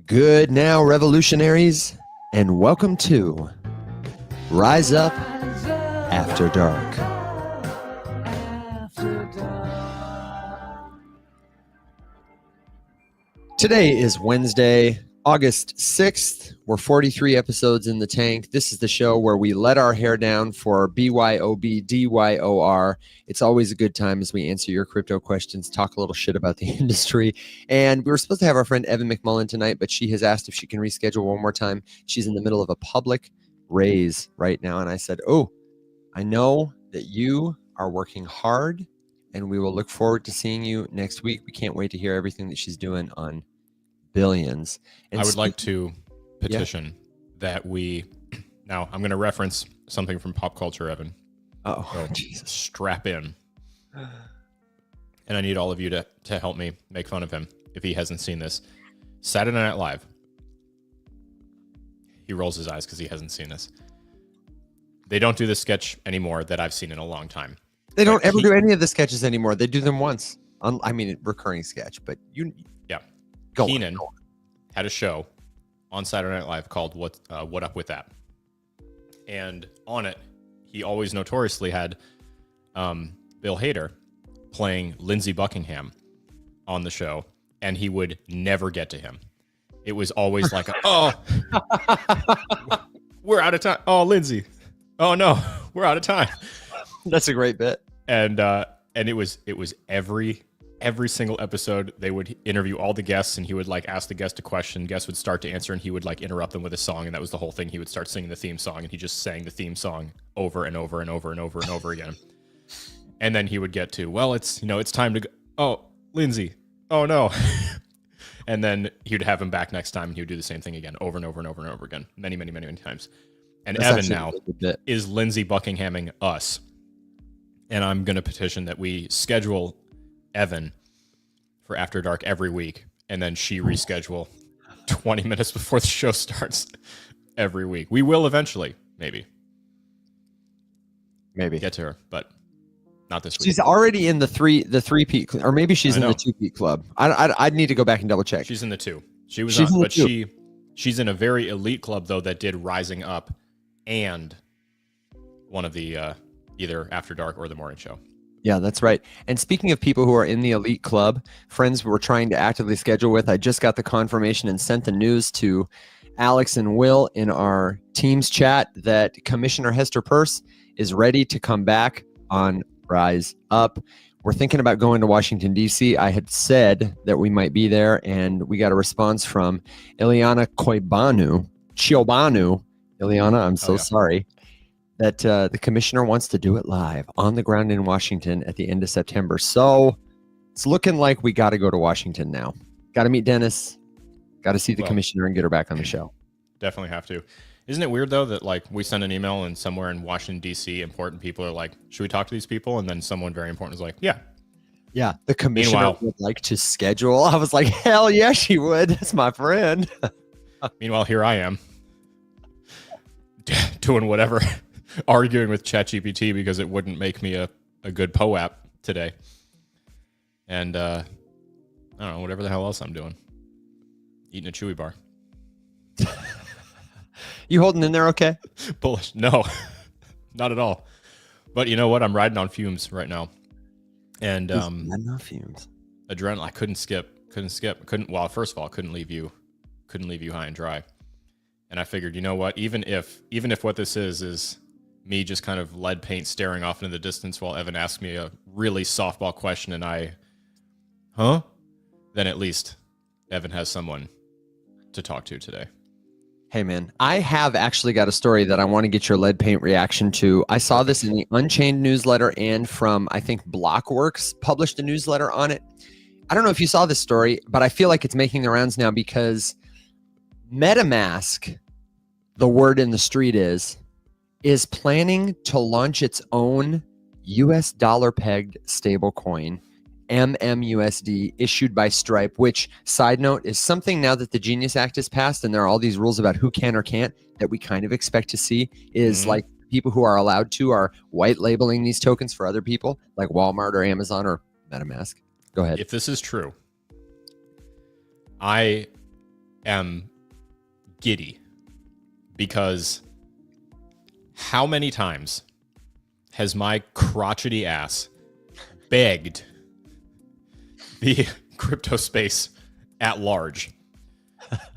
Good now, revolutionaries, and welcome to Rise Up After Dark. Today is Wednesday, August 6th. We're 43 episodes in the tank. This is the show where we let our hair down for BYOB, DYOR. It's always a good time as we answer your crypto questions, talk a little shit about the industry. And we were supposed to have our friend Evan McMullen tonight, but she has asked if she can reschedule one more time. She's in the middle of a public raise right now. And I said, I know that you are working hard and we will look forward to seeing you next week. We can't wait to hear everything that she's doing on billions. And I would like to petition that we, now I'm going to reference something from pop culture, Evan. Oh, Jesus. Strap in. And I need all of you to help me make fun of him if he hasn't seen this. Saturday Night Live. He rolls his eyes because he hasn't seen this. They don't do this sketch anymore that I've seen in a long time. They don't ever do any of the sketches anymore. They do them once. Recurring sketch, but Keenan had a show on Saturday Night Live called What Up With That? And on it, he always notoriously had Bill Hader playing Lindsey Buckingham on the show, and he would never get to him. It was always like, we're out of time. Oh, Lindsey. Oh, no, we're out of time. That's a great bit. And it was every single episode. They would interview all the guests, and he would ask the guest a question. Guests would start to answer, and he would interrupt them with a song, and that was the whole thing. He would start singing the theme song, and he just sang the theme song over and over and over and over and over again. And then he would get to, well, it's time to go. Oh, Lindsey. Oh no. And then he would have him back next time, and he would do the same thing again, over and over and over and over again, many, many, many, many times. And that's Evan now is Lindsey Buckinghaming us. And I'm going to petition that we schedule Evan for After Dark every week, and then she reschedule 20 minutes before the show starts every week. We will eventually, maybe get to her, but not this week. She's already in the three-peat, or maybe she's in the two-peat club. I'd need to go back and double check. She's in the two. She's in a very elite club though that did Rising Up and one of the either After Dark or the morning show. Yeah, that's right. And speaking of people who are in the elite club, friends we're trying to actively schedule with, I just got the confirmation and sent the news to Alex and Will in our Teams chat that Commissioner Hester Peirce is ready to come back on Rise Up. We're thinking about going to Washington, D.C. I had said that we might be there, and we got a response from Ileana Ciobanu. Ileana, I'm so sorry. That the commissioner wants to do it live on the ground in Washington at the end of September. So it's looking like we got to go to Washington now. Got to meet Dennis. Got to see the commissioner and get her back on the show. Definitely have to. Isn't it weird, though, that we send an email and somewhere in Washington, D.C., important people are like, should we talk to these people? And then someone very important is like, yeah. Yeah, the commissioner would like to schedule. I was like, hell yeah, she would. That's my friend. Meanwhile, here I am doing whatever. Arguing with ChatGPT because it wouldn't make me a good POAP today. And I don't know, whatever the hell else I'm doing. Eating a Chewy bar. You holding in there okay? Bullish. No, not at all. But you know what? I'm riding on fumes right now. And riding on fumes. Adrenaline, I couldn't skip. Well, first of all, couldn't leave you high and dry. And I figured, you know what? Even if what this is me just kind of lead paint staring off into the distance while Evan asks me a really softball question and then at least Evan has someone to talk to today. Hey, man, I have actually got a story that I want to get your lead paint reaction to. I saw this in the Unchained newsletter, and from, I think, Blockworks published a newsletter on it. I don't know if you saw this story, but I feel like it's making the rounds now because Metamask, the word in the street is planning to launch its own US dollar pegged stablecoin, MMUSD, issued by Stripe, which, side note, is something now that the Genius Act is passed and there are all these rules about who can or can't that we kind of expect to see is like people who are allowed to are white labeling these tokens for other people like Walmart or Amazon or Metamask. Go ahead. If this is true, I am giddy because how many times has my crotchety ass begged the crypto space at large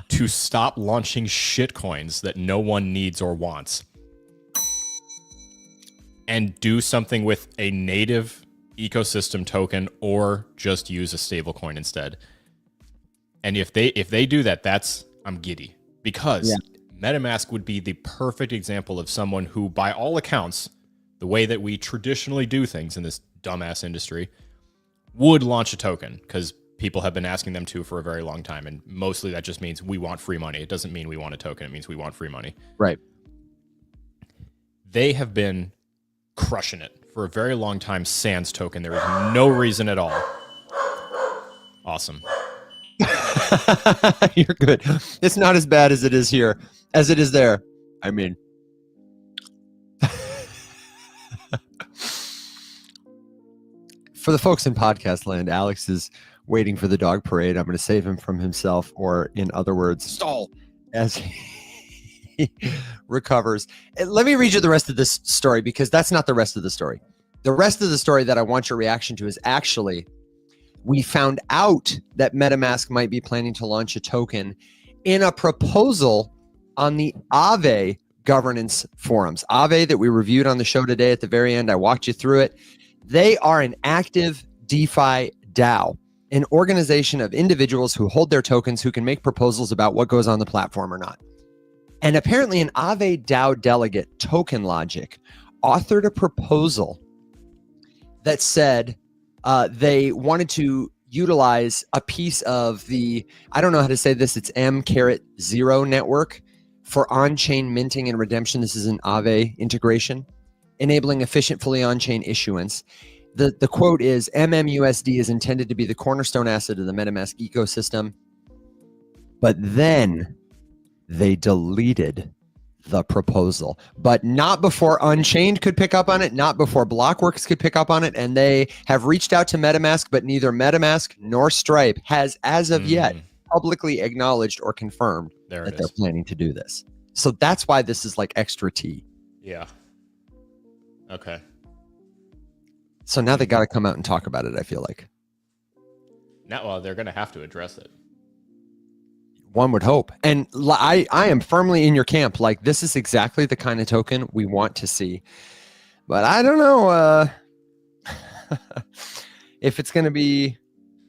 to stop launching shit coins that no one needs or wants and do something with a native ecosystem token or just use a stablecoin instead. And if they do that, I'm giddy because MetaMask would be the perfect example of someone who, by all accounts, the way that we traditionally do things in this dumbass industry, would launch a token because people have been asking them to for a very long time. And mostly that just means we want free money. It doesn't mean we want a token. It means we want free money. Right. They have been crushing it for a very long time. Sans token. There is no reason at all. Awesome. You're good. It's not as bad as it is here, as it is there. I mean, for the folks in podcast land, Alex is waiting for the dog parade. I'm going to save him from himself, or in other words, stall as he recovers. Let me read you the rest of this story because that's not the rest of the story. The rest of the story that I want your reaction to is actually, we found out that MetaMask might be planning to launch a token in a proposal on the Aave governance forums. Aave that we reviewed on the show today at the very end. I walked you through it. They are an active DeFi DAO, an organization of individuals who hold their tokens who can make proposals about what goes on the platform or not. And apparently an Aave DAO delegate, Token Logic, authored a proposal that said they wanted to utilize a piece of the, I don't know how to say this, it's M-0 network for on-chain minting and redemption. This is an Aave integration, enabling efficient, fully on-chain issuance. The quote is, MMUSD is intended to be the cornerstone asset of the MetaMask ecosystem. But then they deleted the proposal, but not before Unchained could pick up on it, not before Blockworks could pick up on it. And they have reached out to MetaMask, but neither MetaMask nor Stripe has, as of yet, publicly acknowledged or confirmed that they're planning to do this. So that's why this is like extra tea. Yeah. Okay. So now they got to come out and talk about it, I feel like. Now, well, they're going to have to address it. One would hope. And I am firmly in your camp. Like, this is exactly the kind of token we want to see. But I don't know if it's going to be,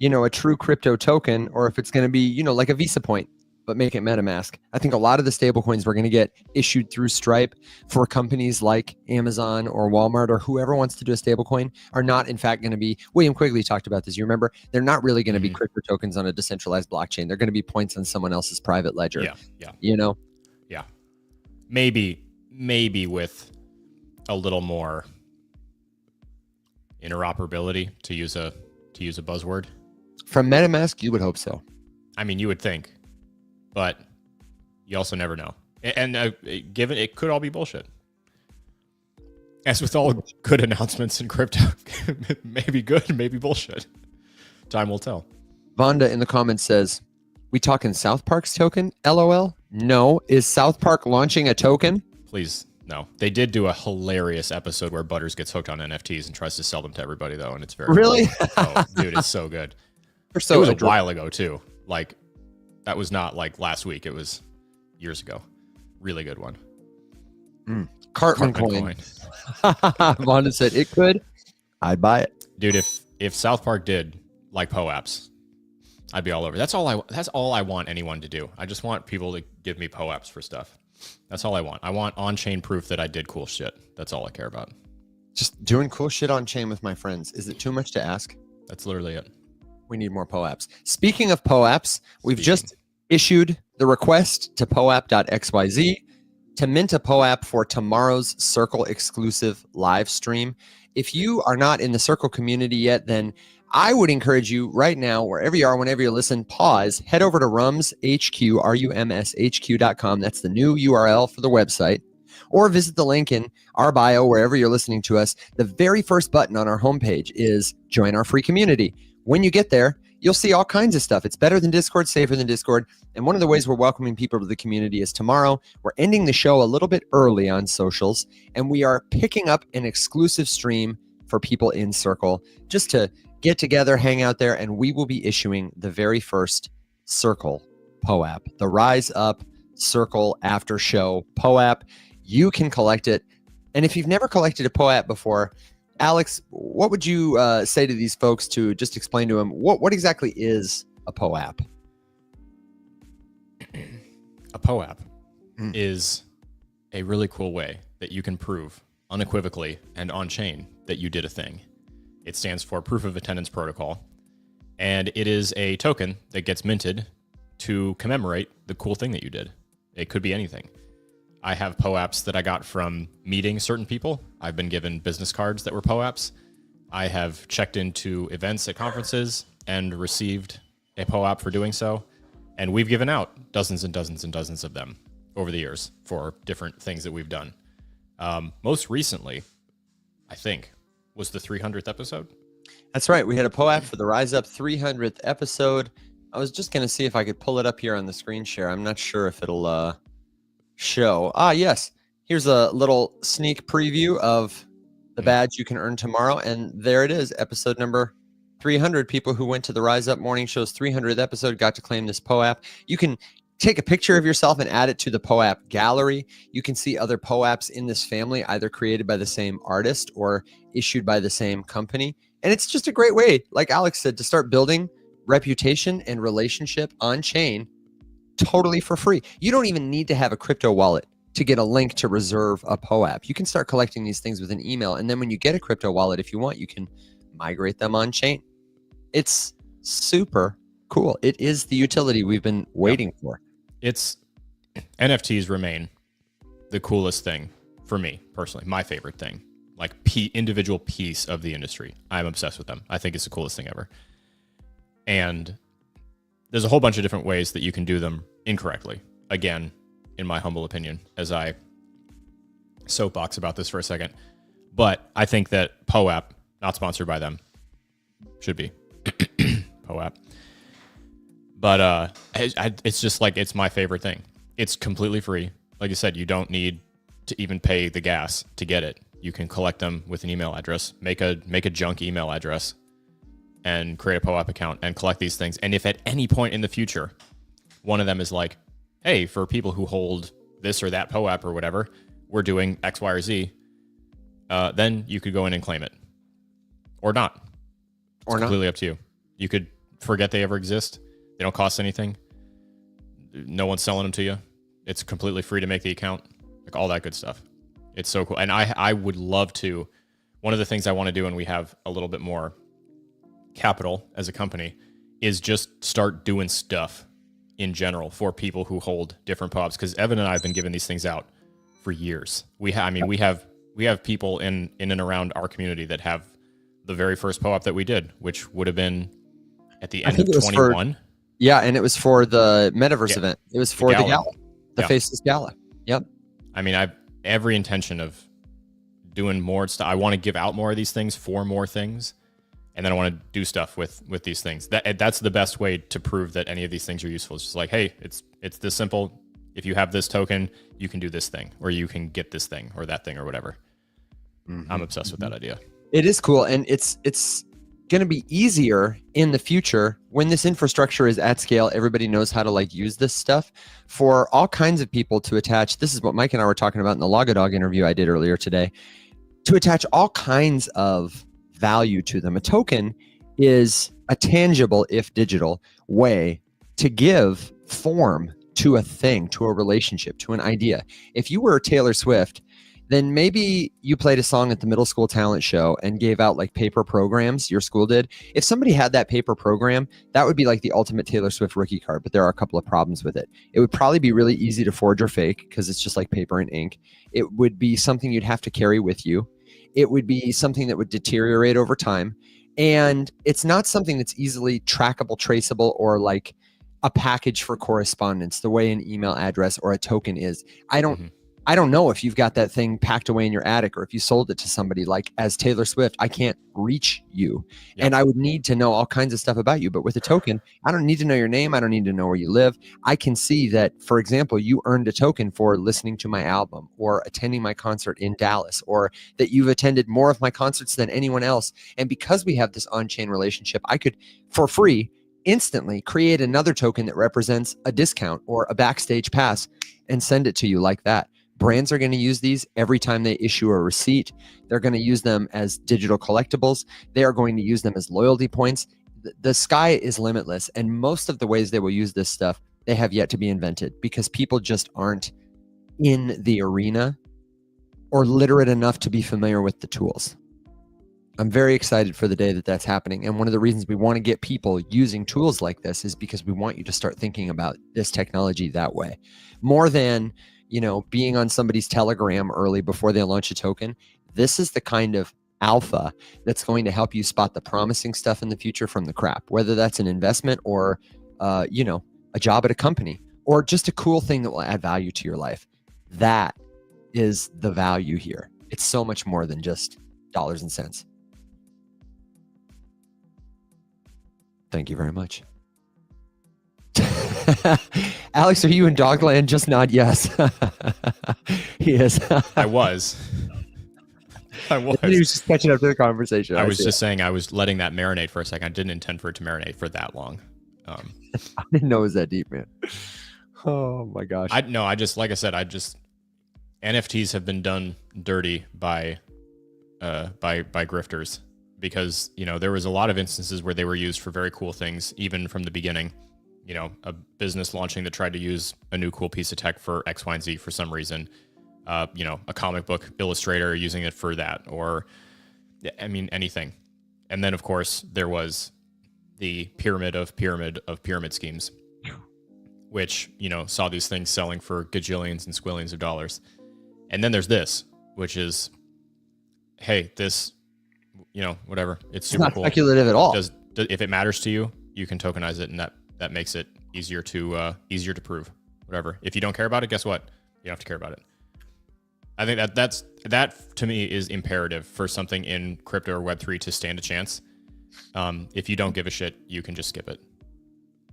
a true crypto token, or if it's going to be, like a Visa point, but make it MetaMask. I think a lot of the stable coins we're going to get issued through Stripe for companies like Amazon or Walmart or whoever wants to do a stable coin are not, in fact, going to be, William Quigley talked about this. You remember, they're not really going to be crypto tokens on a decentralized blockchain. They're going to be points on someone else's private ledger. Yeah. Yeah. Maybe with a little more interoperability, to use a buzzword. From MetaMask, you would hope so. I mean, you would think. But you also never know. And given it could all be bullshit. As with all good announcements in crypto, maybe good, maybe bullshit. Time will tell. Vonda in the comments says, we talking South Park's token? LOL? No. Is South Park launching a token? Please, no. They did do a hilarious episode where Butters gets hooked on NFTs and tries to sell them to everybody, though. And it's very really? Oh, dude, it's so good. It was a while ago, too. Like, that was not like last week. It was years ago. Really good one. Cartman coin. Vonda said it could. I'd buy it. Dude, if South Park did like POAPs, I'd be all over. That's all I want anyone to do. I just want people to give me POAPs for stuff. That's all I want. I want on-chain proof that I did cool shit. That's all I care about. Just doing cool shit on chain with my friends. Is it too much to ask? That's literally it. We need more POAPs. Speaking of POAPs, we've just issued the request to poap.xyz to mint a POAP for tomorrow's Circle exclusive live stream. If you are not in the Circle community yet, then I would encourage you right now, wherever you are, whenever you listen, pause, head over to rumshq, rumshq.com. That's the new URL for the website. Or visit the link in our bio, wherever you're listening to us. The very first button on our homepage is join our free community. When you get there, you'll see all kinds of stuff. It's better than Discord, safer than Discord. And one of the ways we're welcoming people to the community is tomorrow. We're ending the show a little bit early on socials, and we are picking up an exclusive stream for people in Circle just to get together, hang out there, and we will be issuing the very first Circle POAP, the Rise Up Circle After Show POAP. You can collect it. And if you've never collected a POAP before, Alex, what would you say to these folks to just explain to them what exactly is a POAP? A POAP is a really cool way that you can prove unequivocally and on chain that you did a thing. It stands for Proof of Attendance Protocol, and it is a token that gets minted to commemorate the cool thing that you did. It could be anything. I have POAPs that I got from meeting certain people. I've been given business cards that were POAPs. I have checked into events at conferences and received a POAP for doing so. And we've given out dozens and dozens and dozens of them over the years for different things that we've done. Most recently, I think, was the 300th episode. That's right. We had a POAP for the Rise Up 300th episode. I was just going to see if I could pull it up here on the screen share. I'm not sure if it'll show. Yes. Here's a little sneak preview of the badge you can earn tomorrow. And there it is, episode number 300. People who went to the Rise Up Morning Show's 300th episode got to claim this POAP. You can take a picture of yourself and add it to the POAP gallery. You can see other POAPs in this family, either created by the same artist or issued by the same company. And it's just a great way, like Alex said, to start building reputation and relationship on chain totally for free. You don't even need to have a crypto wallet to get a link to reserve a POAP. You can start collecting these things with an email. And then when you get a crypto wallet, if you want, you can migrate them on chain. It's super cool. It is the utility we've been waiting for. NFTs remain the coolest thing for me personally, my favorite thing, like individual piece of the industry. I'm obsessed with them. I think it's the coolest thing ever. And there's a whole bunch of different ways that you can do them incorrectly. Again, in my humble opinion, as I soapbox about this for a second. But I think that POAP, not sponsored by them, should be POAP. But it's just like, it's my favorite thing. It's completely free. Like I said, you don't need to even pay the gas to get it. You can collect them with an email address, make a junk email address, and create a POAP account and collect these things. And if at any point in the future, one of them is like, hey, for people who hold this or that POAP or whatever, we're doing X, Y, or Z, then you could go in and claim it. Or not. It's completely up to you. You could forget they ever exist. They don't cost anything. No one's selling them to you. It's completely free to make the account. Like all that good stuff. It's so cool. And I would love to, one of the things I want to do when we have a little bit more capital as a company is just start doing stuff in general for people who hold different POAPs. Because Evan and I have been giving these things out for years. We have people in and around our community that have the very first POAP that we did, which would have been at the end of 21. Yeah, and it was for the Metaverse event. It was for the gala, the Faceless Gala. Yep. I mean, I've every intention of doing more stuff. I want to give out more of these things for more things, and then I want to do stuff with these things. That's the best way to prove that any of these things are useful. It's just like, hey, it's this simple. If you have this token, you can do this thing, or you can get this thing, or that thing, or whatever. Mm-hmm. I'm obsessed with that idea. It is cool, and it's going to be easier in the future when this infrastructure is at scale. Everybody knows how to like use this stuff for all kinds of people to attach. This is what Mike and I were talking about in the Logadog interview I did earlier today, to attach all kinds of value to them. A token is a tangible, if digital, way to give form to a thing, to a relationship, to an idea. If you were Taylor Swift, then maybe you played a song at the middle school talent show and gave out like paper programs, your school did. If somebody had that paper program, that would be like the ultimate Taylor Swift rookie card, but there are a couple of problems with it. It would probably be really easy to forge or fake because it's just like paper and ink. It would be something you'd have to carry with you. It would be something that would deteriorate over time. And it's not something that's easily trackable, traceable, or like a package for correspondence, the way an email address or a token is. I I don't know if you've got that thing packed away in your attic or if you sold it to somebody. Like as Taylor Swift, I can't reach you. Yep. And I would need to know all kinds of stuff about you. But with a token, I don't need to know your name. I don't need to know where you live. I can see that, for example, you earned a token for listening to my album or attending my concert in Dallas, or that you've attended more of my concerts than anyone else. And because we have this on-chain relationship, I could, for free, instantly create another token that represents a discount or a backstage pass and send it to you like that. Brands are going to use these every time they issue a receipt. They're going to use them as digital collectibles. They are going to use them as loyalty points. The sky is limitless. And most of the ways they will use this stuff, they have yet to be invented because people just aren't in the arena or literate enough to be familiar with the tools. I'm very excited for the day that that's happening. And one of the reasons we want to get people using tools like this is because we want you to start thinking about this technology that way. More than, you know, being on somebody's Telegram early before they launch a token. This is the kind of alpha that's going to help you spot the promising stuff in the future from the crap, whether that's an investment or, you know, a job at a company or just a cool thing that will add value to your life. That is the value here. It's so much more than just dollars and cents. Thank you very much. Alex, are you in Dogland? Just nod yes. He is. I was. He was just catching up to the conversation. I was just saying I was letting that marinate for a second. I didn't intend for it to marinate for that long. I didn't know it was that deep, man. Oh my gosh. Like I said, NFTs have been done dirty by grifters because, you know, there was a lot of instances where they were used for very cool things, even from the beginning. You know, a business launching that tried to use a new cool piece of tech for X, Y, and Z for some reason. You know, a comic book illustrator using it for that, or, I mean, anything. And then, of course, there was the pyramid of pyramid schemes, which, you know, saw these things selling for gajillions and squillions of dollars. And then there's this, which is, hey, this, you know, whatever. It's super not cool. Speculative at all. If it matters to you, you can tokenize it, and that makes it easier to prove. Whatever. If you don't care about it, guess what? You don't have to care about it. I think that to me is imperative for something in crypto or Web3 to stand a chance. If you don't give a shit, you can just skip it.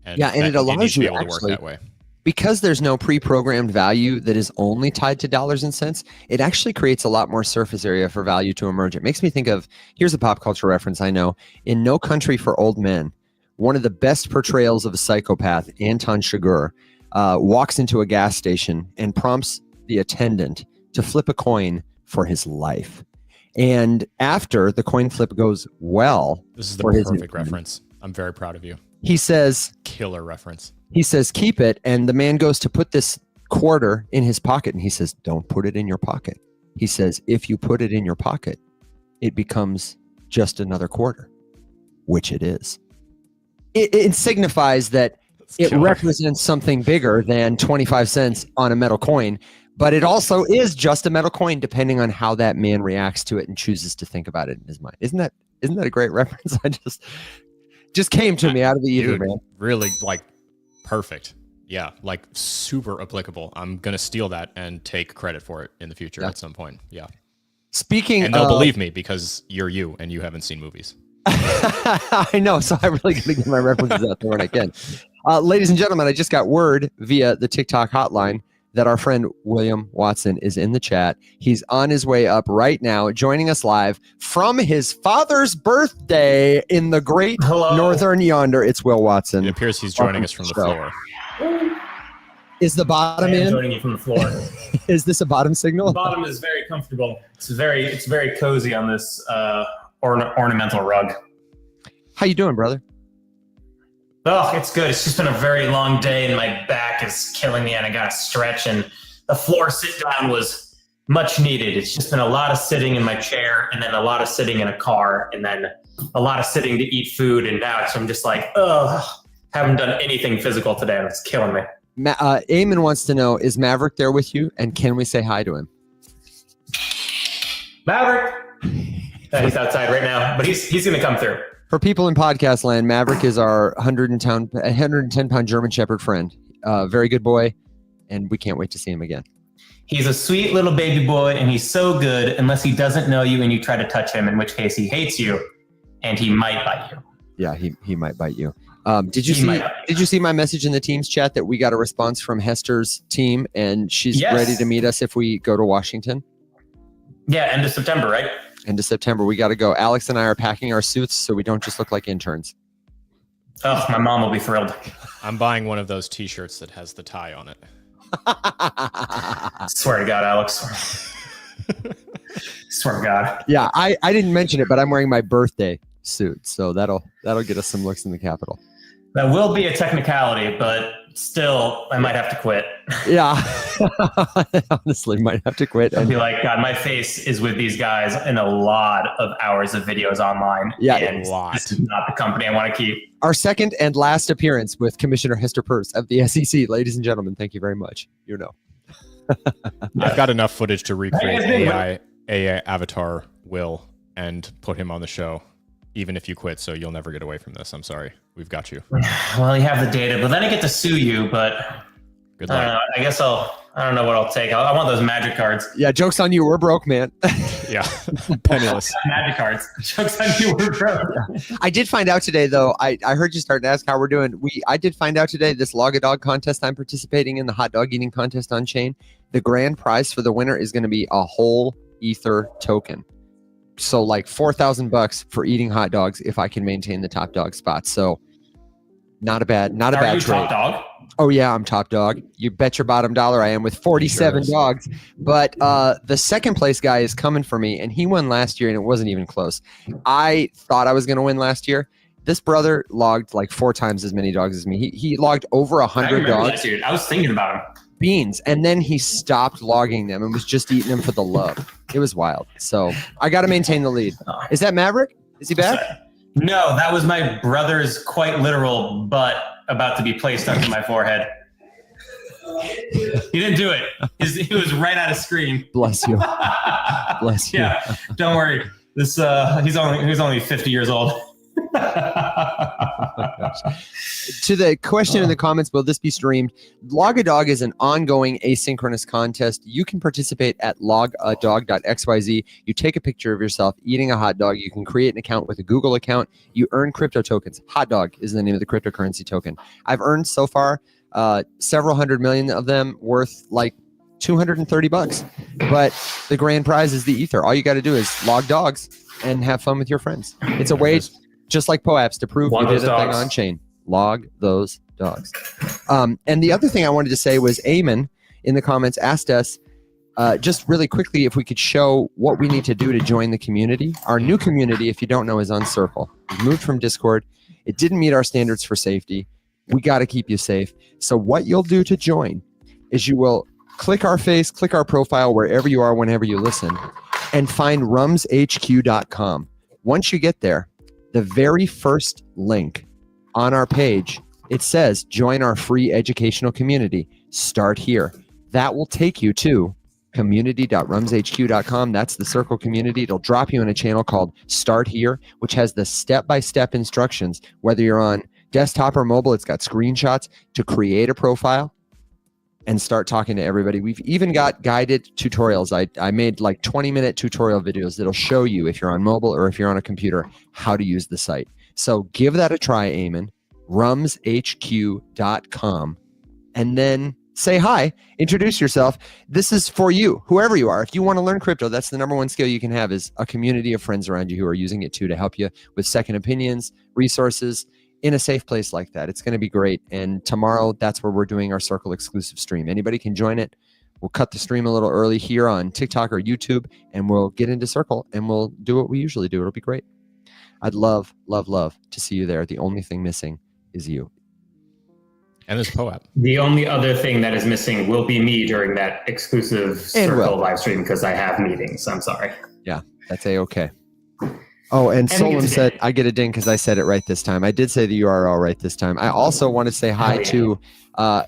And it allows you to able to work that way. Because there's no pre-programmed value that is only tied to dollars and cents, it actually creates a lot more surface area for value to emerge. It makes me think of, here's a pop culture reference I know. In No Country for Old Men, one of the best portrayals of a psychopath, Anton Chigurh, walks into a gas station and prompts the attendant to flip a coin for his life. And after the coin flip goes well, this is the perfect reference. I'm very proud of you. He says, killer reference. He says, keep it. And the man goes to put this quarter in his pocket. And he says, don't put it in your pocket. He says, if you put it in your pocket, it becomes just another quarter, which it is. It signifies that it represents something bigger than 25 cents on a metal coin, but it also is just a metal coin, depending on how that man reacts to it and chooses to think about it in his mind. Isn't that a great reference? I just came to me out of the ether, man. Really, like, perfect. Yeah, like super applicable. I'm gonna steal that and take credit for it in the future at some point. Yeah. And they'll believe me because you're you and you haven't seen movies. I know, so I really gotta get my references out there when I can. Ladies and gentlemen, I just got word via the TikTok hotline that our friend William Watson is in the chat. He's on his way up right now, joining us live from his father's birthday in the great northern yonder. It's Will Watson. It appears he's joining us from the floor. Is the bottom in? Joining you from the floor. Is this a bottom signal? The bottom is very comfortable. It's very cozy on this ornamental rug. How you doing, brother? Oh, it's good. It's just been a very long day and my back is killing me and I got to stretch, and the floor sit down was much needed. It's just been a lot of sitting in my chair and then a lot of sitting in a car and then a lot of sitting to eat food, and now I'm just like, haven't done anything physical today and it's killing me. Eamon wants to know, is Maverick there with you, and can we say hi to him? Maverick! He's outside right now, but he's going to come through. For people in podcast land, Maverick is our 110-pound German Shepherd friend. Very good boy, and we can't wait to see him again. He's a sweet little baby boy, and he's so good unless he doesn't know you and you try to touch him, in which case he hates you, and he might bite you. Yeah, he might bite you. Did you see my message in the Teams chat that we got a response from Hester's team, and she's ready to meet us if we go to Washington? Yeah, end of September, right? End of September. We got to go. Alex and I are packing our suits so we don't just look like interns. Oh, my mom will be thrilled. I'm buying one of those T-shirts that has the tie on it. Swear to God, Alex. Swear to God. Yeah, I didn't mention it, but I'm wearing my birthday suit, so that'll get us some looks in the Capitol. That will be a technicality, but still, I might have to quit. Yeah, honestly, might have to quit. I'd be like, God, my face is with these guys in a lot of hours of videos online. Yeah, and a lot. This is not the company I want to keep. Our second and last appearance with Commissioner Hester Peirce of the SEC. Ladies and gentlemen, thank you very much. You know. I've got enough footage to recreate AI avatar Will and put him on the show, even if you quit, so you'll never get away from this. I'm sorry. We've got you. Well, you have the data, but then I get to sue you, but Good luck. I guess I don't know what I'll take. I want those magic cards. Yeah, joke's on you. We're broke, man. Yeah, penniless. Magic cards. Joke's on you, we're broke. I did find out today, though. I heard you starting to ask how we're doing. I did find out today this Log a Dog contest I'm participating in, the hot dog eating contest on chain. The grand prize for the winner is going to be a whole Ether token. So like $4,000 for eating hot dogs if I can maintain the top dog spot. So not a bad trade. Are you top dog? Oh yeah, I'm top dog. You bet your bottom dollar I am with 47 dogs. But the second place guy is coming for me, and he won last year, and it wasn't even close. I thought I was going to win last year. This brother logged like 4 times as many dogs as me. He logged over 100 dogs. That, dude. I was thinking about him. Beans, and then he stopped logging them and was just eating them for the love. It was wild. So I got to maintain the lead. Is that Maverick? Is he back? No, that was my brother's quite literal butt about to be placed onto my forehead. He didn't do it. He was right out of screen. Bless you. Bless you. Yeah, don't worry. This he's only 50 years old. To the question in the comments, will this be streamed? Log a Dog is an ongoing asynchronous contest. You can participate at logadog.xyz. You take a picture of yourself eating a hot dog. You can create an account with a Google account. You earn crypto tokens. Hot dog is the name of the cryptocurrency token. I've earned so far several hundred million of them, worth like $230. But the grand prize is the Ether. All you got to do is log dogs and have fun with your friends. It's a way, just like POAPs, to prove you did a thing on chain. Log those dogs. And the other thing I wanted to say was Eamon in the comments asked us just really quickly if we could show what we need to do to join the community. Our new community, if you don't know, is on Circle. We moved from Discord. It didn't meet our standards for safety. We got to keep you safe. So what you'll do to join is you will click our face, click our profile wherever you are, whenever you listen, and find rumshq.com. Once you get there, the very first link on our page, it says join our free educational community. Start here. That will take you to community.rumshq.com. That's the Circle community. It'll drop you in a channel called Start Here, which has the step-by-step instructions. Whether you're on desktop or mobile, it's got screenshots to create a profile and start talking to everybody. We've even got guided tutorials. I made like 20-minute tutorial videos that'll show you, if you're on mobile or if you're on a computer, how to use the site. So give that a try, Eamon, rumshq.com, and then say hi, introduce yourself. This is for you, whoever you are. If you want to learn crypto, that's the number one skill you can have, is a community of friends around you who are using it too, to help you with second opinions, resources, in a safe place like that. It's going to be great. And tomorrow, that's where we're doing our Circle exclusive stream. Anybody can join it. We'll cut the stream a little early here on TikTok or YouTube, and we'll get into Circle and we'll do what we usually do. It'll be great. I'd love, love, love to see you there. The only thing missing is you. And there's POAP. The only other thing that is missing will be me during that exclusive Circle live stream, because I have meetings. I'm sorry. Yeah, that's A-okay. Oh, and Solon said, I get a ding because I said it right this time. I did say the URL right this time. I also want to say hi to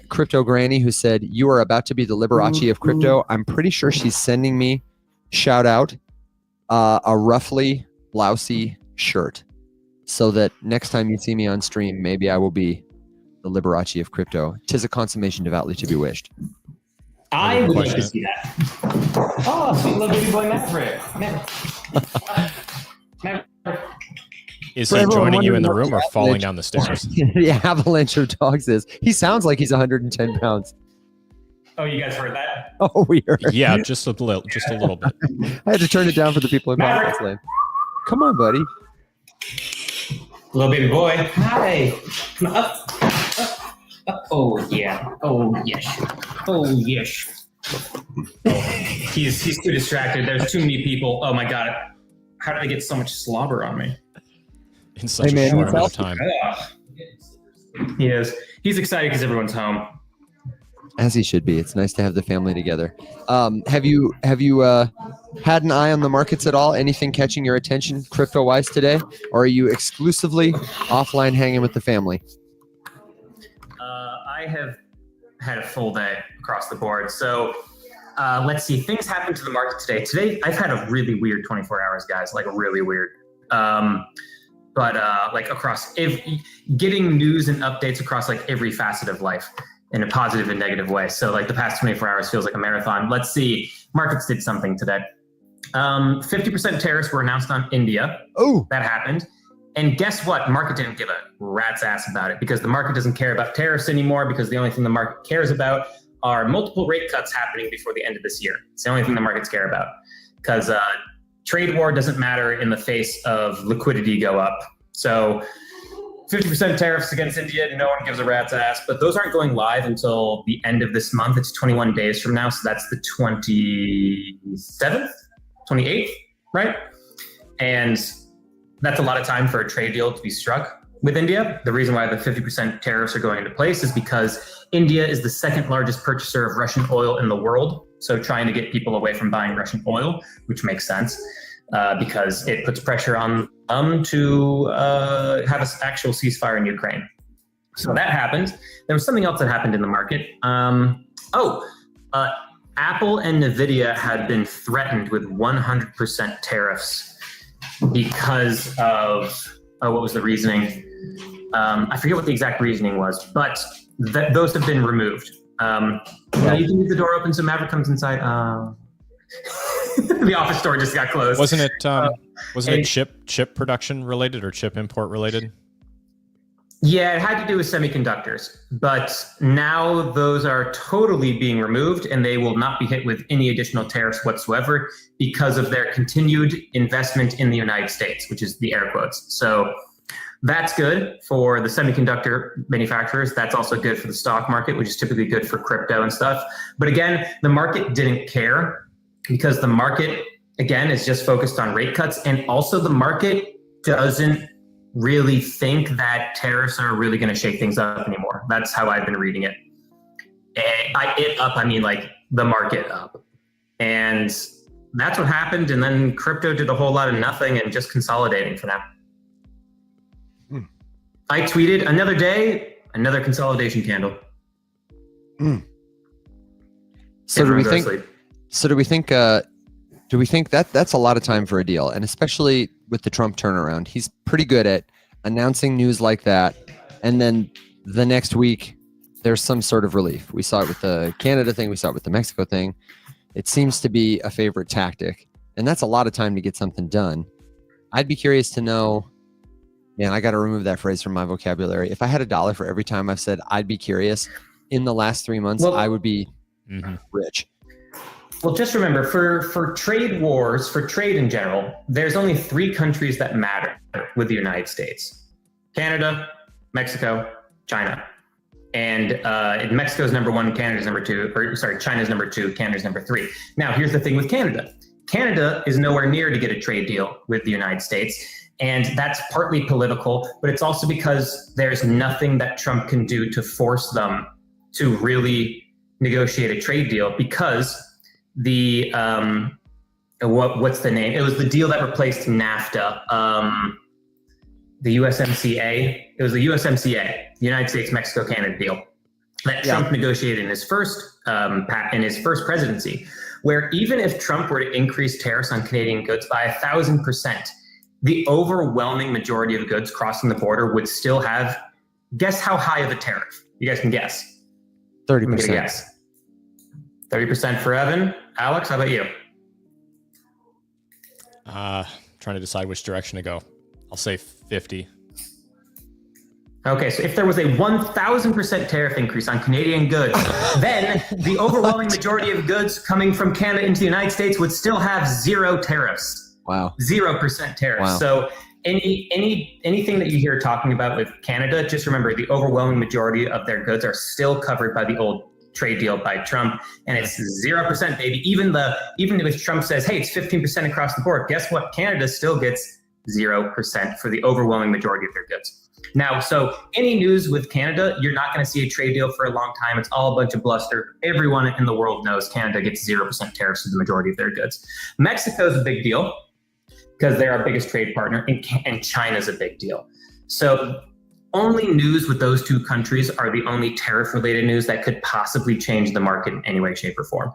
Crypto Granny, who said, you are about to be the Liberace of crypto. I'm pretty sure she's sending me, shout out, a roughly blousy shirt, so that next time you see me on stream, maybe I will be the Liberace of crypto. 'Tis a consummation devoutly to be wished. I wouldn't would like to question see that. Oh, sweet little baby boy Maverick. Maverick. Is For he everyone joining you in the wondering room or what falling down the stairs? the avalanche of dogs is. He sounds like he's 110 pounds. Oh, you guys heard that? Oh, weird. Yeah, just a little bit. I had to turn it down for the people in Maverick. podcast land. Come on, buddy. Little baby boy. Hi. Come on, up. Oh, yeah. Oh, yes. Oh, yes. Oh, he's too distracted. There's too many people. Oh, my God. How did I get so much slobber on me? In such a short amount of time. He is. He's excited because everyone's home. As he should be. It's nice to have the family together. Have you had an eye on the markets at all? Anything catching your attention crypto-wise today? Or are you exclusively offline hanging with the family? I have had a full day across the board. So let's see. Things happened to the market today. Today, I've had a really weird 24 hours, guys. Like really weird. But like across getting news and updates across like every facet of life in a positive and negative way. So like the past 24 hours feels like a marathon. Let's see. Markets did something today. 50% tariffs were announced on India. Oh, That happened. And guess what? Market didn't give a rat's ass about it because the market doesn't care about tariffs anymore because the only thing the market cares about are multiple rate cuts happening before the end of this year. It's the only thing the markets care about because trade war doesn't matter in the face of liquidity go up. So 50% tariffs against India, no one gives a rat's ass, but those aren't going live until the end of this month. It's 21 days from now. So that's the 27th, 28th, right? And that's a lot of time for a trade deal to be struck with India. The reason why the 50% tariffs are going into place is because India is the second largest purchaser of Russian oil in the world. So trying to get people away from buying Russian oil, which makes sense because it puts pressure on them to have an actual ceasefire in Ukraine. So that happened. There was something else that happened in the market. Apple and NVIDIA had been threatened with 100% tariffs because of, what was the reasoning? I forget what the exact reasoning was, but those have been removed. You can leave the door open so Maverick comes inside. The office door just got closed. Wasn't it chip production related or chip import related? Yeah, it had to do with semiconductors, but now those are totally being removed and they will not be hit with any additional tariffs whatsoever because of their continued investment in the United States, which is the air quotes. So that's good for the semiconductor manufacturers. That's also good for the stock market, which is typically good for crypto and stuff. But again, the market didn't care because the market, again, is just focused on rate cuts. And also the market doesn't really think that tariffs are really going to shake things up anymore. That's how I've been reading it. I mean like the market up. And that's what happened. And then crypto did a whole lot of nothing and just consolidating for now. I tweeted another day, another consolidation candle. So do we think that that's a lot of time for a deal, and especially with the Trump turnaround, he's pretty good at announcing news like that, and then the next week there's some sort of relief. We saw it with the Canada thing, we saw it with the Mexico thing. It seems to be a favorite tactic, and that's a lot of time to get something done. I'd be curious to know. Man, I got to remove that phrase from my vocabulary. If I had $1 for every time I've said I'd be curious in the last 3 months, I would be rich. Well, just remember, for trade wars, for trade in general, there's only 3 countries that matter with the United States: Canada, Mexico, China. And Mexico's number 1, Canada's number 2, China's number 2, Canada's number 3. Now, here's the thing with Canada. Canada is nowhere near to get a trade deal with the United States. And that's partly political, but it's also because there's nothing that Trump can do to force them to really negotiate a trade deal because the, what's the name? It was the deal that replaced NAFTA, the USMCA. It was the USMCA, the United States, Mexico, Canada deal that Trump negotiated in his first presidency, where even if Trump were to increase tariffs on Canadian goods by 1,000%, the overwhelming majority of goods crossing the border would still have, guess how high of a tariff? You guys can guess. 30%. Guess. 30% for Evan. Alex, how about you? Trying to decide which direction to go. I'll say 50. Okay, so if there was a 1,000% tariff increase on Canadian goods, then the overwhelming majority of goods coming from Canada into the United States would still have zero tariffs. Wow. 0% tariffs. Wow. So anything that you hear talking about with Canada, just remember the overwhelming majority of their goods are still covered by the old trade deal by Trump, and it's 0%, baby. Even if Trump says, hey, it's 15% across the board, guess what? Canada still gets 0% for the overwhelming majority of their goods. Now, so any news with Canada, you're not going to see a trade deal for a long time. It's all a bunch of bluster. Everyone in the world knows Canada gets 0% tariffs for the majority of their goods. Mexico's a big deal because they're our biggest trade partner, and China's a big deal. So only news with those two countries are the only tariff-related news that could possibly change the market in any way, shape, or form.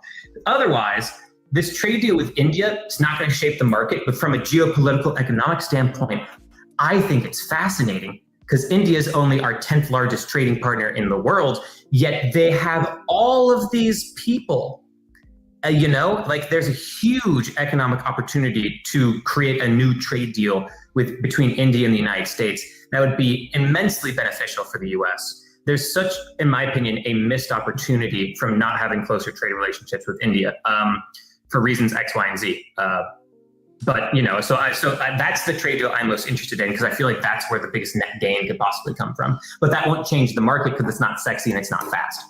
Otherwise, this trade deal with India is not going to shape the market, but from a geopolitical economic standpoint, I think it's fascinating because India is only our 10th largest trading partner in the world, yet they have all of these people. There's a huge economic opportunity to create a new trade deal between India and the United States that would be immensely beneficial for the U.S. There's such, in my opinion, a missed opportunity from not having closer trade relationships with India for reasons X, Y, and Z. So that's the trade deal I'm most interested in because I feel like that's where the biggest net gain could possibly come from. But that won't change the market because it's not sexy and it's not fast.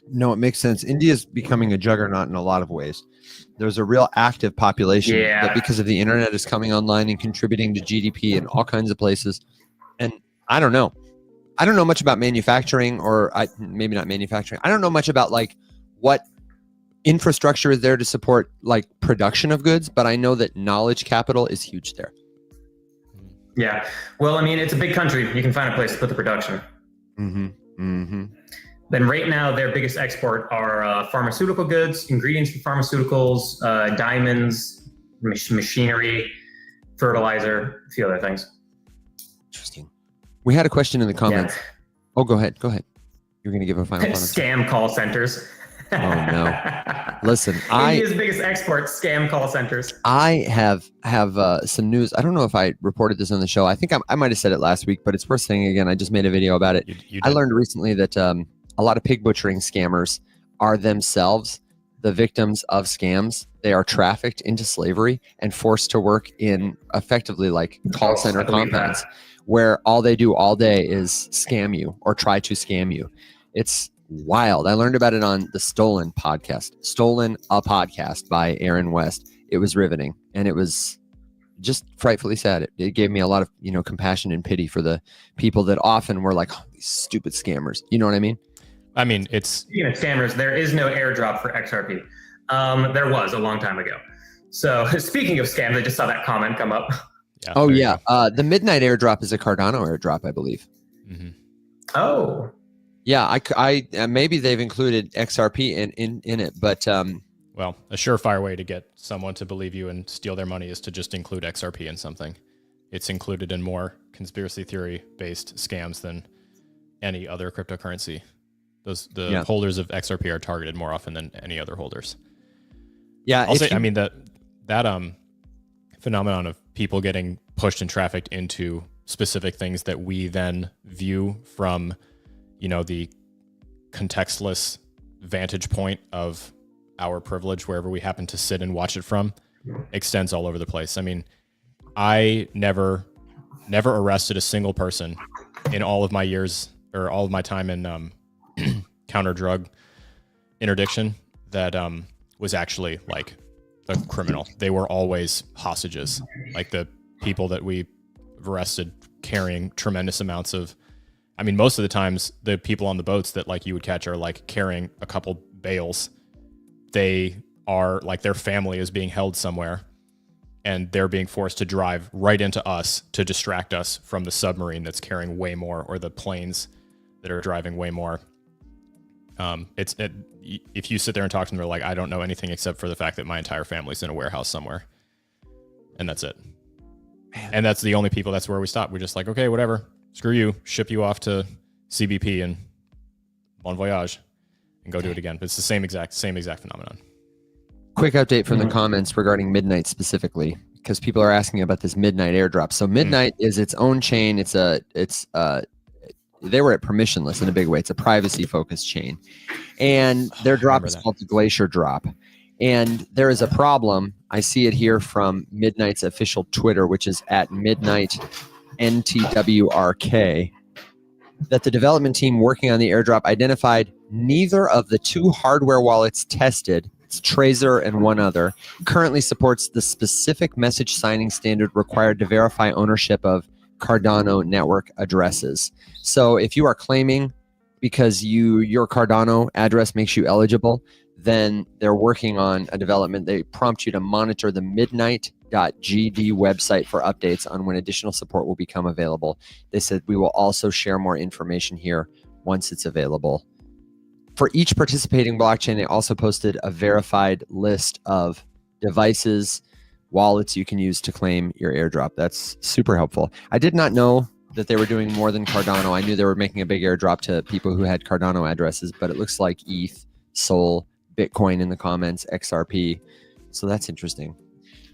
No, it makes sense. India is becoming a juggernaut in a lot of ways. There's a real active population that because of the internet is coming online and contributing to GDP in all kinds of places. And I don't know much about manufacturing maybe not manufacturing. I don't know much about like what infrastructure is there to support like production of goods, but I know that knowledge capital is huge there. Yeah. Well, I mean, it's a big country. You can find a place to put the production. Mm-hmm. Mm-hmm. Then right now, their biggest export are pharmaceutical goods, ingredients for pharmaceuticals, diamonds, machinery, fertilizer, a few other things. Interesting. We had a question in the comments. Yeah. Oh, go ahead. You're going to give a final comment. Scam call centers. Oh, no. Listen, India's biggest export, scam call centers. I have some news. I don't know if I reported this on the show. I think I might have said it last week, but it's worth saying again. I just made a video about it. I learned recently that a lot of pig butchering scammers are themselves the victims of scams. They are trafficked into slavery and forced to work in effectively like call center compounds where all they do all day is scam you or try to scam you. It's wild. I learned about it on the Stolen podcast. Stolen, a podcast by Aaron West. It was riveting and it was just frightfully sad. It gave me a lot of, compassion and pity for the people that often were like, oh, these stupid scammers. You know what I mean? I mean, speaking of scammers, there is no airdrop for XRP. There was a long time ago. So speaking of scams, I just saw that comment come up. Yeah, oh yeah. The midnight airdrop is a Cardano airdrop, I believe. Mm-hmm. Oh. Yeah, I maybe they've included XRP in it, but well, a surefire way to get someone to believe you and steal their money is to just include XRP in something. It's included in more conspiracy theory based scams than any other cryptocurrency. The holders of XRP are targeted more often than any other holders. Yeah, I mean that phenomenon of people getting pushed and trafficked into specific things that we then view from, the contextless vantage point of our privilege, wherever we happen to sit and watch it from, extends all over the place. I mean, I never arrested a single person in all of my years or all of my time in counter drug interdiction that was actually like a criminal. They were always hostages, like the people that we arrested carrying tremendous amounts of, I mean, most of the times the people on the boats that like you would catch are like carrying a couple bales. They are like their family is being held somewhere and they're being forced to drive right into us to distract us from the submarine that's carrying way more or the planes that are driving way more. If you sit there and talk to them, they're like, I don't know anything except for the fact that my entire family's in a warehouse somewhere. And that's it. Man. And that's the only people, that's where we stop. We're just like, okay, whatever. Screw you. Ship you off to CBP and bon voyage and go do it again. But it's the same exact phenomenon. Quick update from the comments regarding Midnight specifically, because people are asking about this Midnight airdrop. So Midnight is its own chain. They were at permissionless in a big way. It's a privacy focused chain, and their drop is called the Glacier drop. And there is a problem. I see it here from Midnight's official Twitter, which is at Midnight NTWRK, that the development team working on the airdrop identified neither of the two hardware wallets tested, it's Trezor and one other, currently supports the specific message signing standard required to verify ownership of Cardano network addresses. So if you are claiming because your Cardano address makes you eligible, then they're working on a development. They prompt you to monitor the midnight.gd website for updates on when additional support will become available. They said we will also share more information here once it's available. For each participating blockchain, they also posted a verified list of devices, wallets you can use to claim your airdrop. That's super helpful. I did not know that they were doing more than Cardano. I knew they were making a big airdrop to people who had Cardano addresses, but it looks like ETH, Sol, Bitcoin in the comments, XRP. So that's interesting.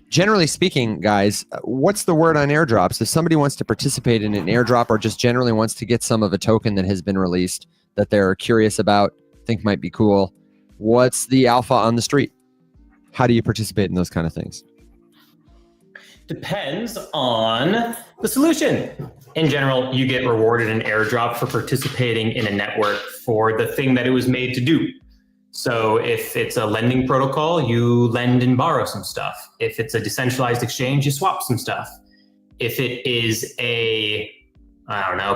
Generally speaking, guys, what's the word on airdrops? If somebody wants to participate in an airdrop or just generally wants to get some of a token that has been released that they're curious about, think might be cool, what's the alpha on the street? How do you participate in those kind of things? Depends on the solution. In general, you get rewarded an airdrop for participating in a network for the thing that it was made to do. So if it's a lending protocol, you lend and borrow some stuff. If it's a decentralized exchange, you swap some stuff. If it is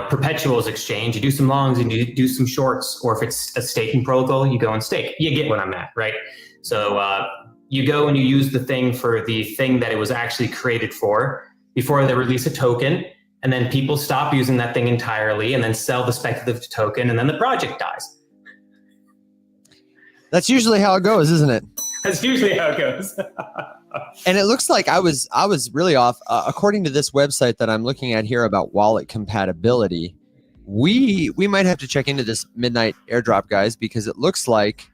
perpetuals exchange, you do some longs and you do some shorts. Or if it's a staking protocol, you go and stake. You get what I'm at, right? So you go and you use the thing for the thing that it was actually created for before they release a token. And then people stop using that thing entirely and then sell the speculative token, and then the project dies. That's usually how it goes, isn't it? That's usually how it goes. And it looks like I was really off. According to this website that I'm looking at here about wallet compatibility, we might have to check into this Midnight airdrop, guys, because it looks like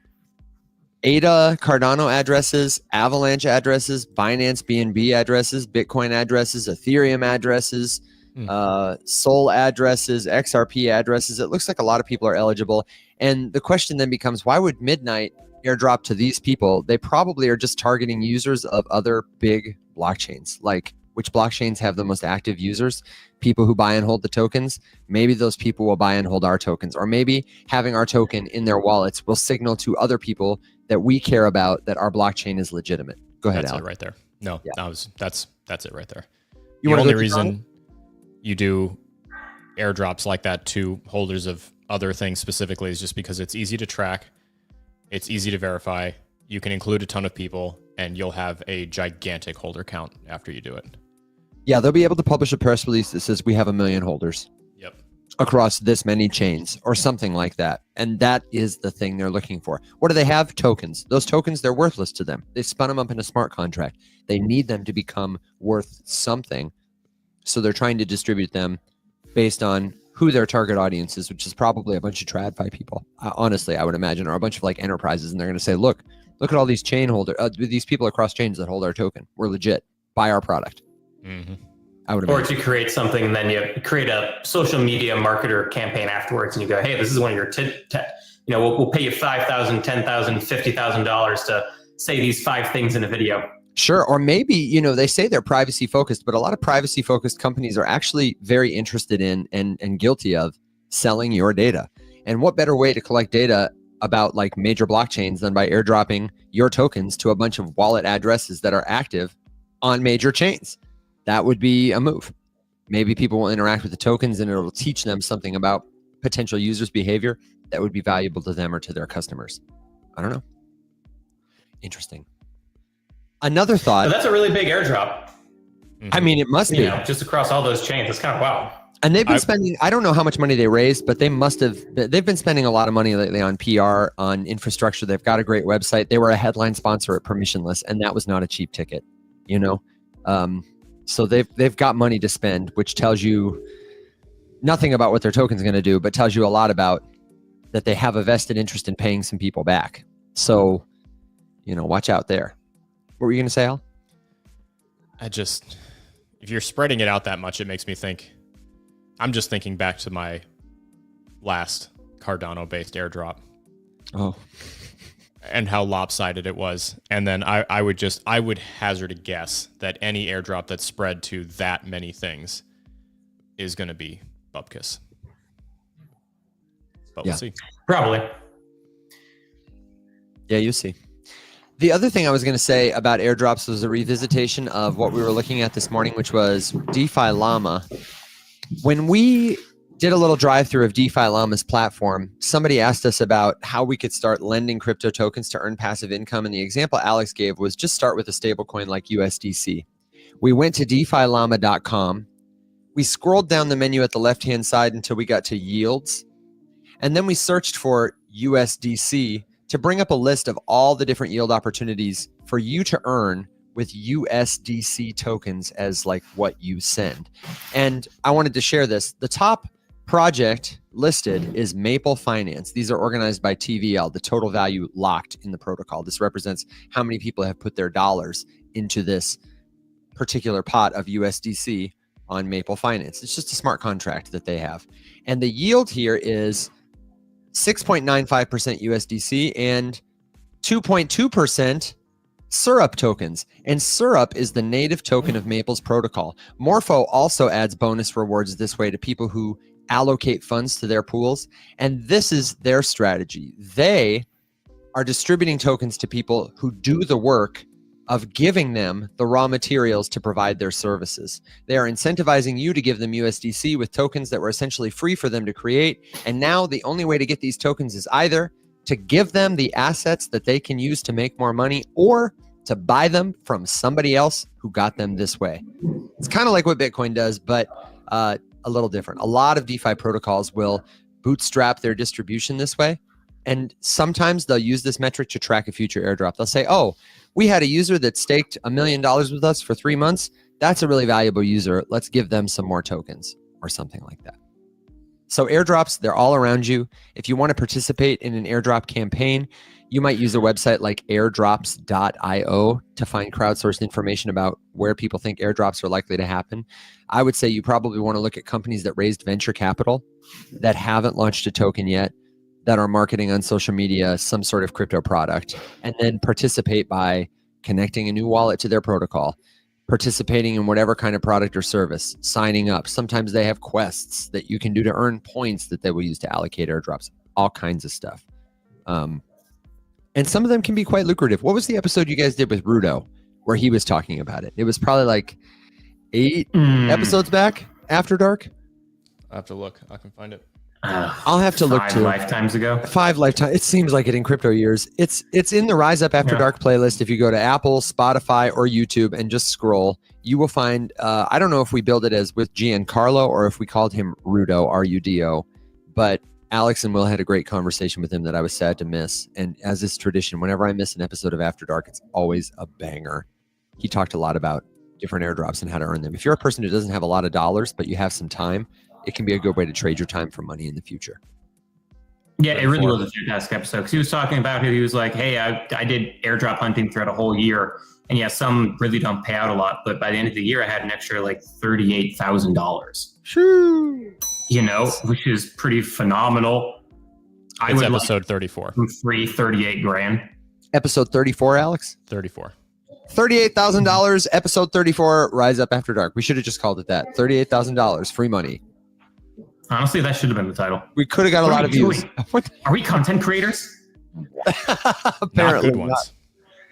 ADA Cardano addresses, Avalanche addresses, Binance BNB addresses, Bitcoin addresses, Ethereum addresses, Sol addresses, XRP addresses. It looks like a lot of people are eligible. And the question then becomes, why would Midnight airdrop to these people? They probably are just targeting users of other big blockchains. Like, which blockchains have the most active users? People who buy and hold the tokens. Maybe those people will buy and hold our tokens. Or maybe having our token in their wallets will signal to other people that we care about that our blockchain is legitimate. Go ahead, That's Al. it right there. No, Yeah. that's it right there. You The wanna only go reason you do airdrops like that to holders of other things specifically is just because it's easy to track, it's easy to verify, you can include a ton of people, and you'll have a gigantic holder count after you do it. Yeah, they'll be able to publish a press release that says we have 1 million holders. Yep. Across this many chains or something like that. And that is the thing they're looking for. What do they have? Tokens. Those tokens, they're worthless to them. They spun them up in a smart contract. They need them to become worth something. So they're trying to distribute them based on who their target audience is, which is probably a bunch of TradFi people. Honestly, I would imagine, or a bunch of like enterprises. And they're going to say, look at all these chain holders, these people across chains that hold our token. We're legit. Buy our product. Mm-hmm. I would Or imagine. to create something, and then you create a social media marketer campaign afterwards, and you go, "Hey, this is one of your, we'll pay you $5,000, $10,000, $50,000 to say these 5 things in a video." Sure. Or maybe, they say they're privacy focused, but a lot of privacy focused companies are actually very interested in and guilty of selling your data. And what better way to collect data about like major blockchains than by airdropping your tokens to a bunch of wallet addresses that are active on major chains? That would be a move. Maybe people will interact with the tokens and it'll teach them something about potential users' behavior that would be valuable to them or to their customers. I don't know. Interesting. Another thought. But that's a really big airdrop. I mean, it must be. Just across all those chains. It's kind of wild. And they've been spending, I don't know how much money they raised, but they've been spending a lot of money lately on PR, on infrastructure. They've got a great website. They were a headline sponsor at Permissionless, and that was not a cheap ticket, So they've got money to spend, which tells you nothing about what their token's going to do, but tells you a lot about that they have a vested interest in paying some people back. So, watch out there. What were you going to say, Al? If you're spreading it out that much, it makes me think. I'm just thinking back to my last Cardano-based airdrop. Oh. And how lopsided it was. And then I would hazard a guess that any airdrop that's spread to that many things is going to be bupkis. But we'll see. Probably. Yeah, you see. The other thing I was going to say about airdrops was a revisitation of what we were looking at this morning, which was DeFi Llama. When we did a little drive-through of DeFi Llama's platform, somebody asked us about how we could start lending crypto tokens to earn passive income. And the example Alex gave was just start with a stablecoin like USDC. We went to DeFiLlama.com. We scrolled down the menu at the left-hand side until we got to yields. And then we searched for USDC to bring up a list of all the different yield opportunities for you to earn with USDC tokens as like what you send. And I wanted to share this. The top project listed is Maple Finance. These are organized by TVL, the total value locked in the protocol. This represents how many people have put their dollars into this particular pot of USDC on Maple Finance. It's just a smart contract that they have. And the yield here is 6.95% USDC and 2.2% Syrup tokens. And Syrup is the native token of Maple's protocol. Morpho also adds bonus rewards this way to people who allocate funds to their pools. And this is their strategy. They are distributing tokens to people who do the work of giving them the raw materials to provide their services. They are incentivizing you to give them USDC with tokens that were essentially free for them to create. And now the only way to get these tokens is either to give them the assets that they can use to make more money or to buy them from somebody else who got them this way. It's kind of like what Bitcoin does, but a little different. A lot of DeFi protocols will bootstrap their distribution this way. And sometimes they'll use this metric to track a future airdrop. They'll say, oh, we had a user that staked $1 million with us for 3 months. That's a really valuable user. Let's give them some more tokens or something like that. So airdrops, they're all around you. If you want to participate in an airdrop campaign, you might use a website like airdrops.io to find crowdsourced information about where people think airdrops are likely to happen. I would say you probably want to look at companies that raised venture capital that haven't launched a token yet, that are marketing on social media some sort of crypto product, and then participate by connecting a new wallet to their protocol, participating in whatever kind of product or service, signing up. Sometimes they have quests that you can do to earn points that they will use to allocate airdrops, all kinds of stuff. And some of them can be quite lucrative. What was the episode you guys did with Rudo where he was talking about it? It was probably like 8 episodes back, After Dark. I'll have to look. I can find it. I'll have to look too. 5 lifetimes ago. 5 lifetimes. It seems like it in crypto years. It's in the Rise Up After Dark playlist. If you go to Apple, Spotify, or YouTube and just scroll, you will find, I don't know if we build it as with Giancarlo or if we called him Rudo, R-U-D-O, but Alex and Will had a great conversation with him that I was sad to miss. And as is tradition, whenever I miss an episode of After Dark, it's always a banger. He talked a lot about different airdrops and how to earn them. If you're a person who doesn't have a lot of dollars, but you have some time, it can be a good way to trade your time for money in the future. Yeah, it really was a fantastic episode because he was talking about it. He was like, hey, I did airdrop hunting throughout a whole year. And yeah, some really don't pay out a lot. But by the end of the year, I had an extra like $38,000. Shoo. You know, which is pretty phenomenal. It's episode 34. Free 38 grand. Episode 34, Alex? 34. $38,000, episode 34, Rise Up After Dark. We should have just called it that. $38,000, free money. Honestly, that should have been the title. We could have got a lot of views. Are we content creators? Apparently not good ones. Not.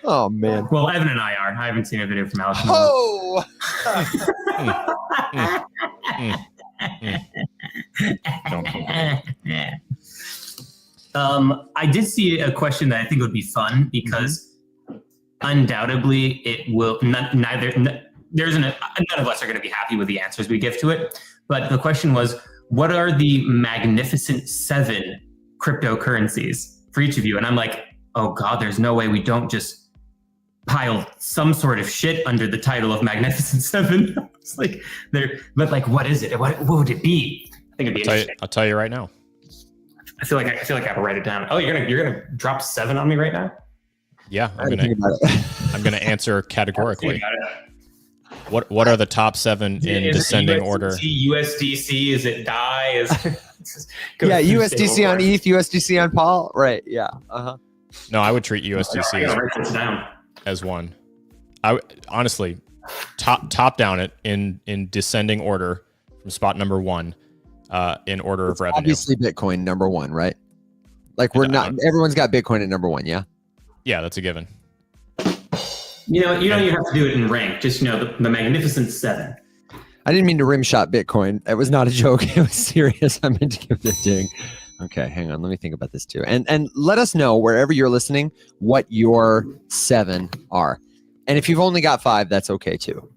Oh, man. Well, Evan and I are. I haven't seen a video from Alex. Oh! I did see a question that I think would be fun because undoubtedly it will none of us are going to be happy with the answers we give to it. But the question was, what are the magnificent 7 cryptocurrencies for each of you? And I'm like, oh God, there's no way we don't just pile some sort of shit under the title of Magnificent 7. It's like but like, what is it? What would it be? I think it'd be interesting. I'll tell you right now. I feel like I gotta write it down. Oh, you're gonna drop 7 on me right now? Yeah, I didn't think about it. I'm gonna answer categorically. Think about it. What are the top 7 in Is descending it order? USDC? Is it DAI? Yeah, USDC on ETH, USDC on Paul. Right. Yeah. No, I would treat I USDC gotta write this down. as one. Honestly, top down it in descending order from spot number 1 in order of revenue. Obviously, Bitcoin number 1, right? Like everyone's got Bitcoin at number 1. Yeah. Yeah, that's a given. You don't even have to do it in rank. Just the Magnificent 7. I didn't mean to rim shot Bitcoin. It was not a joke. It was serious. I meant to give it a ding. Okay, hang on. Let me think about this too. And let us know wherever you're listening what your 7 are. And if you've only got 5, that's okay too.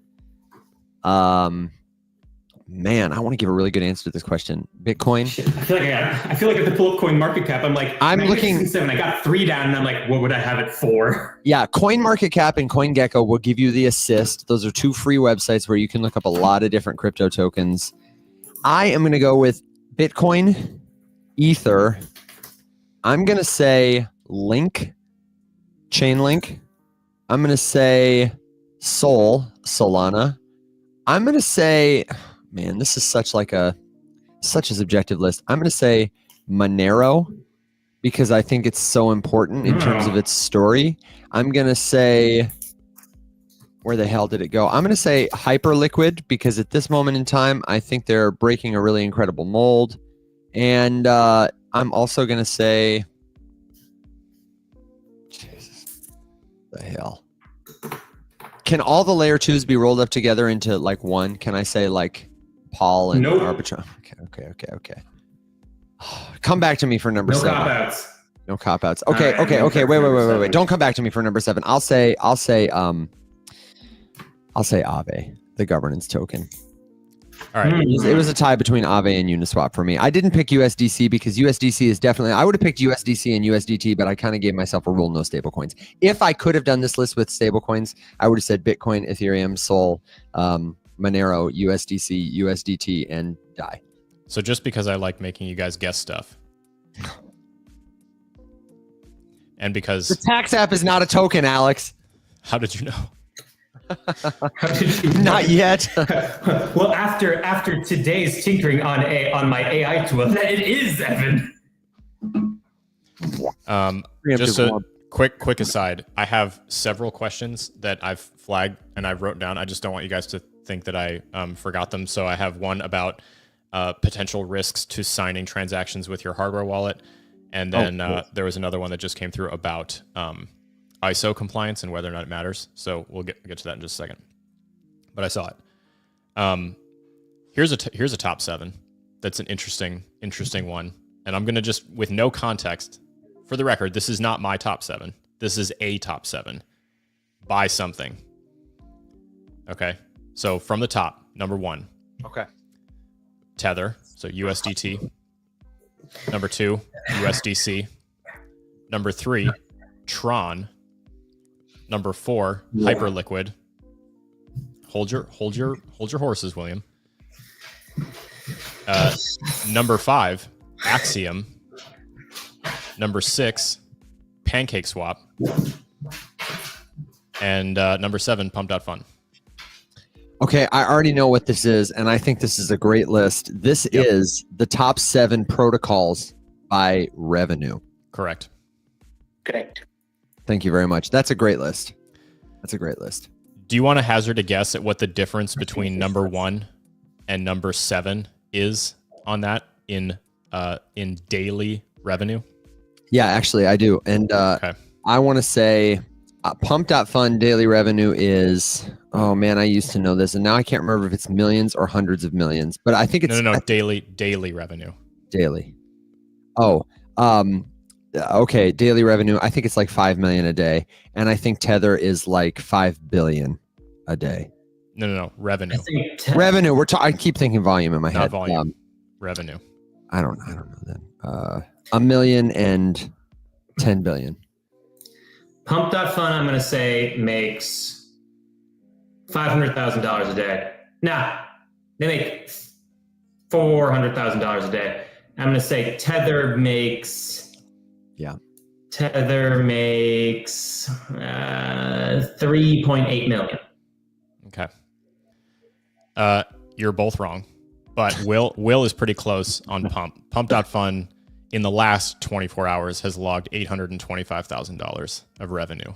Man, I want to give a really good answer to this question. Bitcoin. Shit, I feel like I have to pull up Coin Market Cap. I'm looking 7. I got 3 down, and I'm like, what would I have it for? Yeah, Coin Market Cap and CoinGecko will give you the assist. Those are 2 free websites where you can look up a lot of different crypto tokens. I am going to go with Bitcoin, Ether. I'm going to say Link, Chainlink. I'm going to say Solana. I'm going to say, man, this is such a subjective list. I'm going to say Monero because I think it's so important in terms of its story. I'm going to say, where the hell did it go? I'm going to say Hyperliquid because at this moment in time, I think they're breaking a really incredible mold. And I'm also going to say, Jesus, the hell. Can all the layer 2s be rolled up together into like one? Can I say like Paul and Arbitrum? Okay. Come back to me for number 7. No cop outs. Okay. Wait. Don't come back to me for number 7. I'll say Aave, the governance token. All right. It was a tie between Aave and Uniswap for me. I didn't pick USDC because USDC is definitely, I would have picked USDC and USDT, but I kind of gave myself a rule, no stablecoins. If I could have done this list with stablecoins, I would have said Bitcoin, Ethereum, Sol, Monero, USDC, USDT, and DAI. So just because I like making you guys guess stuff. And because the tax app is not a token, Alex. How did you know? Not yet. Well, after today's tinkering on my AI tool, it is, Evan. Just a quick aside. I have several questions that I've flagged and I've wrote down. I just don't want you guys to think that I forgot them. So I have one about potential risks to signing transactions with your hardware wallet, and then there was another one that just came through about ISO compliance and whether or not it matters. So we'll get to that in just a second. But I saw it. Here's a top 7. That's an interesting one. And I'm gonna just, with no context, for the record, this is not my top 7. This is a top 7 by something. Okay. So from the top, number 1. Okay. Tether. So USDT. Number 2, USDC. Number 3, Tron. Number 4, Hyperliquid. Hold your horses, William. Number 5, Axiom. Number 6, PancakeSwap. And number 7, Pump.Fun. Okay, I already know what this is, and I think this is a great list. This is the top 7 protocols by revenue. Correct. Thank you very much. That's a great list. Do you want to hazard a guess at what the difference between number 1 and number 7 is on that in daily revenue? Yeah, actually, I do. And okay. I want to say Pump.Fun daily revenue is, oh man, I used to know this, and now I can't remember if it's millions or hundreds of millions, but I think it's no, daily revenue. Daily. Oh, okay, daily revenue. I think it's like 5 million a day, and I think Tether is like 5 billion a day. No, revenue. Revenue. I keep thinking volume in my head. Not volume. Revenue. I don't know then. 1 million and 10 billion. Pump.Fun, I'm going to say, makes $500,000 a day. Nah, they make $400,000 a day. I'm gonna say Tether makes. Yeah. Tether makes 3.8 million. Okay. You're both wrong, but Will is pretty close on Pump. Pump.fun in the last 24 hours has logged $825,000 of revenue.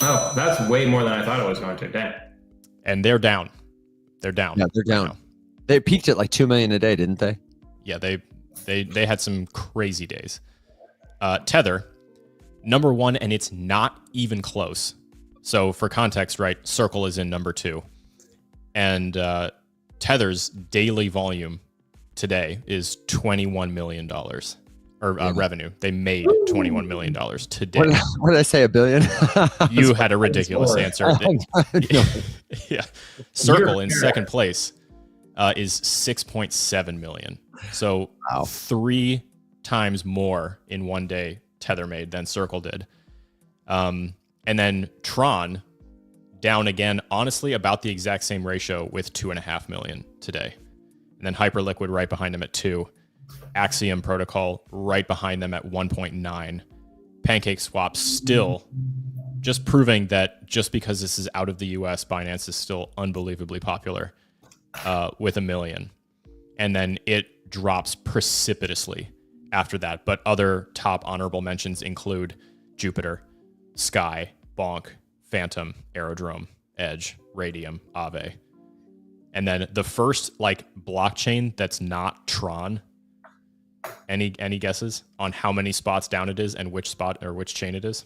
Oh, that's way more than I thought it was going to. Dang. And they're down. They're down. Yeah, they're down. Now. They peaked at like 2 million a day, didn't they? Yeah, they had some crazy days. Tether, number one, and it's not even close. So for context, right, Circle is in number 2. And Tether's daily volume today is $21 million. Or revenue. They made $21 million today. What did I say? $1 billion? You had a ridiculous answer. Yeah. Circle in second place is 6.7 million. So 3 times more in one day Tether made than Circle did. And then Tron down again, honestly, about the exact same ratio with 2.5 million today. And then Hyperliquid right behind him at 2. Axiom Protocol right behind them at 1.9. PancakeSwap still just proving that just because this is out of the US, Binance is still unbelievably popular with 1 million. And then it drops precipitously after that. But other top honorable mentions include Jupiter, Sky, Bonk, Phantom, Aerodrome, Edge, Radium, Aave. And then the first blockchain that's not Tron. Any guesses on how many spots down it is and which spot or which chain it is?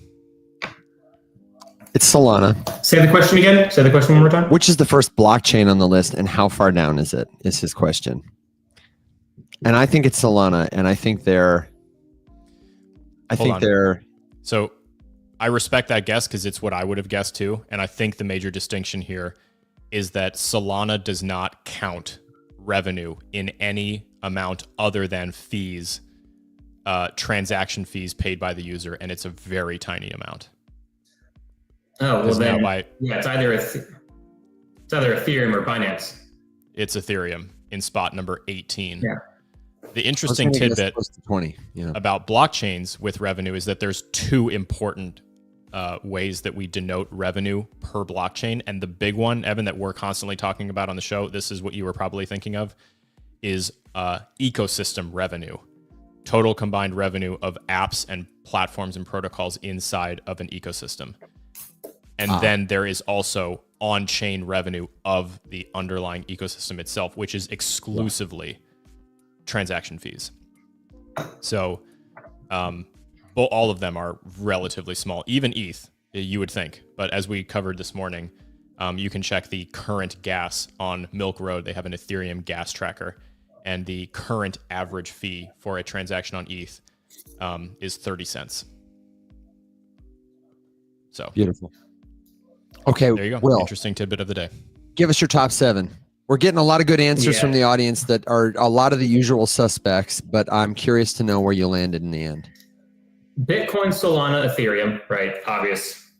It's Solana. Say the question again. Say the question one more time. Which is the first blockchain on the list and how far down is it? Is his question. And I think it's Solana, and I think they're So I respect that guess because it's what I would have guessed too. And I think the major distinction here is that Solana does not count revenue in any amount other than fees, transaction fees paid by the user, and it's a very tiny amount. Oh, well then, it's either Ethereum or Binance. It's Ethereum in spot number 18. Yeah. The interesting tidbit 20, about blockchains with revenue is that there's 2 important ways that we denote revenue per blockchain. And the big one, Evan, that we're constantly talking about on the show, this is what you were probably thinking of, is ecosystem revenue. Total combined revenue of apps and platforms and protocols inside of an ecosystem. And then there is also on-chain revenue of the underlying ecosystem itself, which is exclusively transaction fees. So all of them are relatively small, even ETH, you would think. But as we covered this morning, you can check the current gas on Milk Road. They have an Ethereum gas tracker, and the current average fee for a transaction on ETH is 30 cents. So beautiful. Okay, there you go. Will, interesting tidbit of the day. Give us your top 7. We're getting a lot of good answers from the audience that are a lot of the usual suspects, but I'm curious to know where you landed in the end. Bitcoin, Solana, Ethereum, right? Obvious.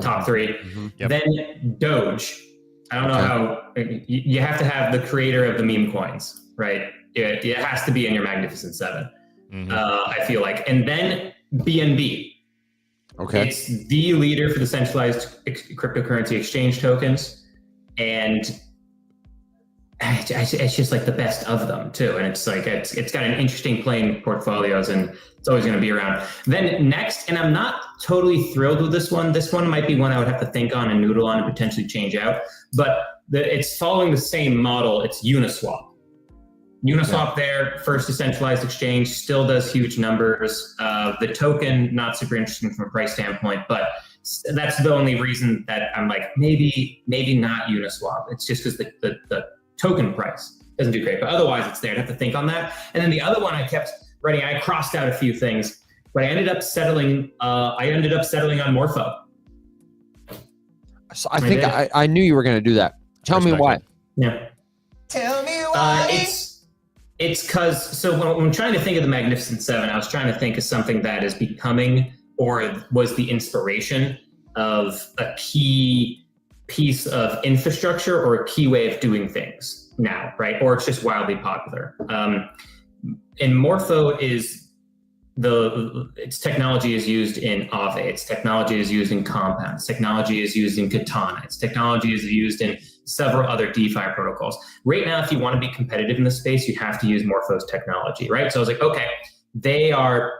Top 3. Mm-hmm. Yep. Then Doge. I don't know how you have to have the creator of the meme coins, right? It has to be in your Magnificent 7. Mm-hmm. I feel like. And then BNB. Okay. It's the leader for the centralized cryptocurrency exchange tokens. And it's just like the best of them too. And it's like, it's got an interesting playing portfolios, and it's always going to be around. Then next, and I'm not totally thrilled with this one. This one might be one I would have to think on and noodle on and potentially change out, but it's following the same model. It's Uniswap. Uniswap there, first decentralized exchange, still does huge numbers. The token, not super interesting from a price standpoint, but that's the only reason that I'm like, maybe not Uniswap. It's just because the token price doesn't do great, but otherwise it's there. I'd have to think on that. And then the other one I kept writing, I crossed out a few things, but I ended up settling on Morpho. So I think I knew you were going to do that. Tell me why. Yeah. Tell me why. It's because, so when I'm trying to think of the Magnificent 7, I was trying to think of something that is becoming or was the inspiration of a key piece of infrastructure or a key way of doing things now, right? Or it's just wildly popular. and Morpho is its technology is used in Aave, its technology is used in Compound, its technology is used in Katana, its technology is used in several other DeFi protocols. Right now, if you want to be competitive in the space, you have to use Morpho's technology, right? So I was like, okay, they are,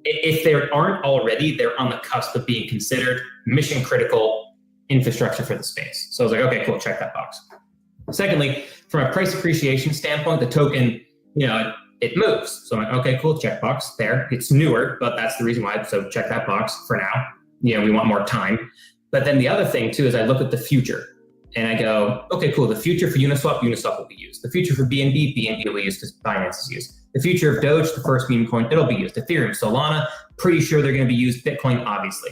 if they aren't already, they're on the cusp of being considered mission critical infrastructure for the space. So I was like, okay, cool, check that box. Secondly, from a price appreciation standpoint, the token, it moves. So I'm like, okay, cool, checkbox there. It's newer, but that's the reason why. So check that box for now. We want more time. But then the other thing too is I look at the future and I go, okay, cool. The future for Uniswap will be used. The future for BNB will be used because Binance is used. The future of Doge, the first meme coin, it'll be used. Ethereum, Solana, pretty sure they're going to be used. Bitcoin, obviously.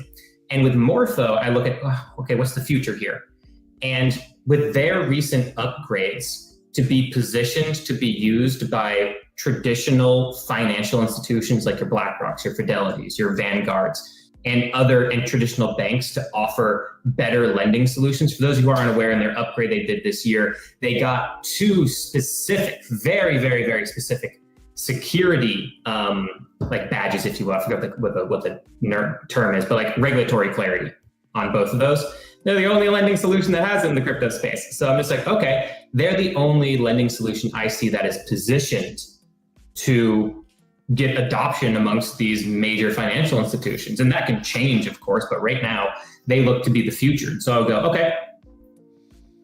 And with Morpho, I look at, okay, what's the future here? And with their recent upgrades to be positioned to be used by traditional financial institutions like your BlackRocks, your Fidelities, your Vanguards, and traditional banks to offer better lending solutions. For those who are unaware, in their upgrade they did this year, they got 2 specific, very, very, very specific security like badges, if you will. I forgot what the term is, but like regulatory clarity on both of those. They're the only lending solution that has it in the crypto space. So I'm just like, okay, they're the only lending solution I see that is positioned to get adoption amongst these major financial institutions. And that can change, of course, but right now they look to be the future. So I'll go, okay,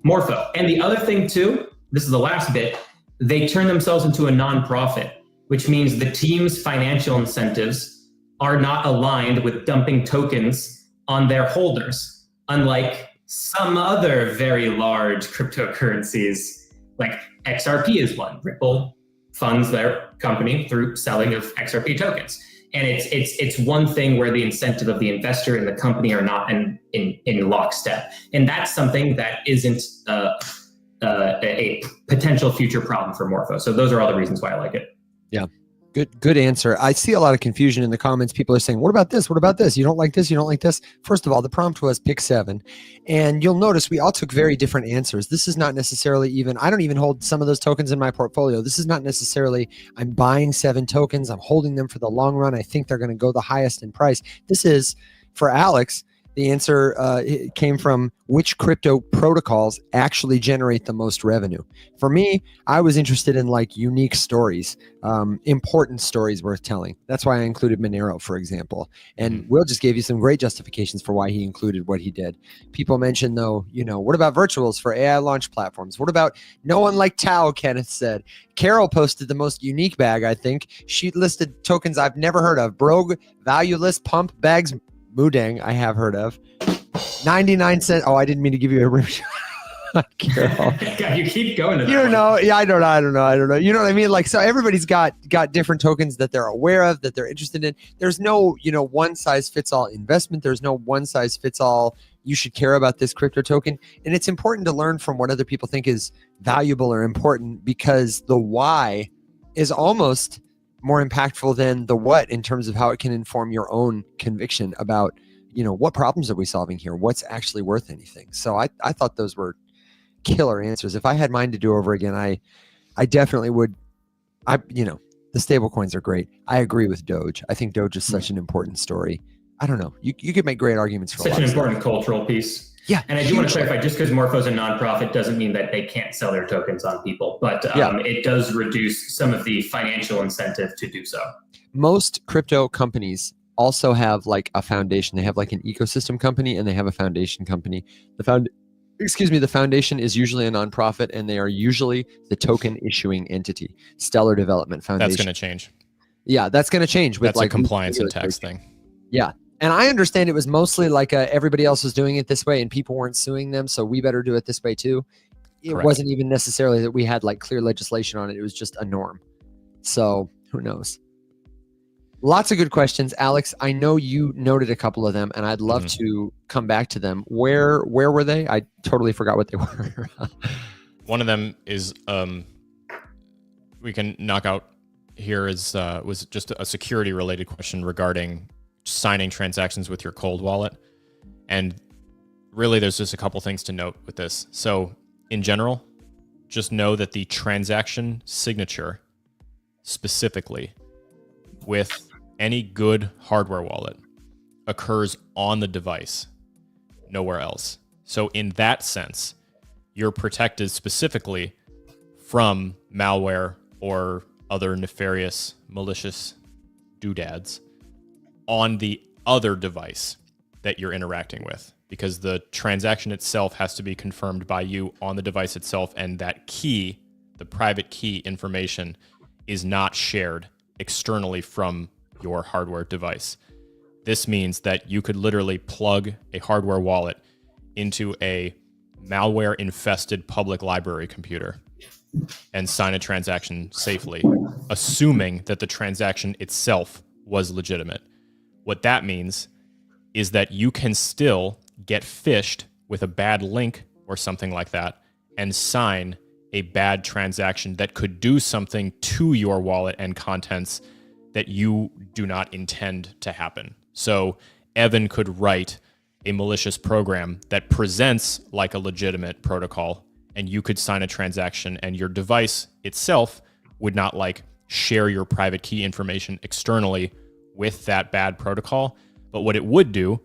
Morpho. And the other thing too, this is the last bit, they turn themselves into a nonprofit, which means the team's financial incentives are not aligned with dumping tokens on their holders, unlike some other very large cryptocurrencies, like XRP is one. Ripple funds their company through selling of XRP tokens. And it's one thing where the incentive of the investor and the company are not in lockstep. And that's something that isn't a potential future problem for Morpho. So those are all the reasons why I like it. Yeah. Good answer. I see a lot of confusion in the comments. People are saying, what about this? What about this? You don't like this? You don't like this? First of all, the prompt was pick 7. And you'll notice we all took very different answers. This is not necessarily I don't even hold some of those tokens in my portfolio. This is not necessarily, I'm buying 7 tokens. I'm holding them for the long run. I think they're going to go the highest in price. This is, for Alex, the answer came from which crypto protocols actually generate the most revenue. For me, I was interested in like unique stories, important stories worth telling. That's why I included Monero, for example. And Will just gave you some great justifications for why he included what he did. People mentioned though, what about virtuals for AI launch platforms? What about no one like Tao, Kenneth said. Carol posted the most unique bag, I think. She listed tokens I've never heard of. Brogue, Valueless, Pump, Bags, Mudang, I have heard of. 99 cents. Oh, I didn't mean to give you a rim shot, Carol. God, you keep going to that. Yeah, I don't know. You know what I mean? Like, so everybody's got different tokens that they're aware of, that they're interested in. There's no, one size fits all investment. There's no one size fits all. You should care about this crypto token. And it's important to learn from what other people think is valuable or important, because the why is almost more impactful than the what in terms of how it can inform your own conviction about, what problems are we solving here? What's actually worth anything? So I thought those were killer answers. If I had mine to do over again, I definitely would. The stable coins are great. I agree with Doge. I think Doge is such an important story. I don't know. You could make great arguments for such an important cultural piece. Yeah. And I do want to clarify, just because Morpho's a nonprofit doesn't mean that they can't sell their tokens on people, but it does reduce some of the financial incentive to do so. Most crypto companies also have like a foundation. They have like an ecosystem company and they have a foundation company. The foundation is usually a nonprofit and they are usually the token issuing entity. Stellar Development Foundation. That's going to change. Yeah, that's going to change with that's like a compliance and tax thing. Yeah. And I understand it was mostly like everybody else was doing it this way and people weren't suing them, so we better do it this way too. It Correct. Wasn't even necessarily that we had like clear legislation on it. It was just a norm. So who knows? Lots of good questions. Alex, I know you noted a couple of them and I'd love to come back to them. Where were they? I totally forgot what they were. One of them is we can knock out here was just a security related question regarding signing transactions with your cold wallet. And really there's just a couple things to note with this. So in general, just know that the transaction signature specifically with any good hardware wallet occurs on the device, nowhere else. So in that sense, you're protected specifically from malware or other nefarious, malicious doodads on the other device that you're interacting with, because the transaction itself has to be confirmed by you on the device itself, and that key, the private key information, is not shared externally from your hardware device. This means that you could literally plug a hardware wallet into a malware-infested public library computer and sign a transaction safely, assuming that the transaction itself was legitimate. What that means is that you can still get phished with a bad link or something like that and sign a bad transaction that could do something to your wallet and contents that you do not intend to happen. So Evan could write a malicious program that presents like a legitimate protocol, and you could sign a transaction, and your device itself would not like share your private key information externally with that bad protocol. But what it would do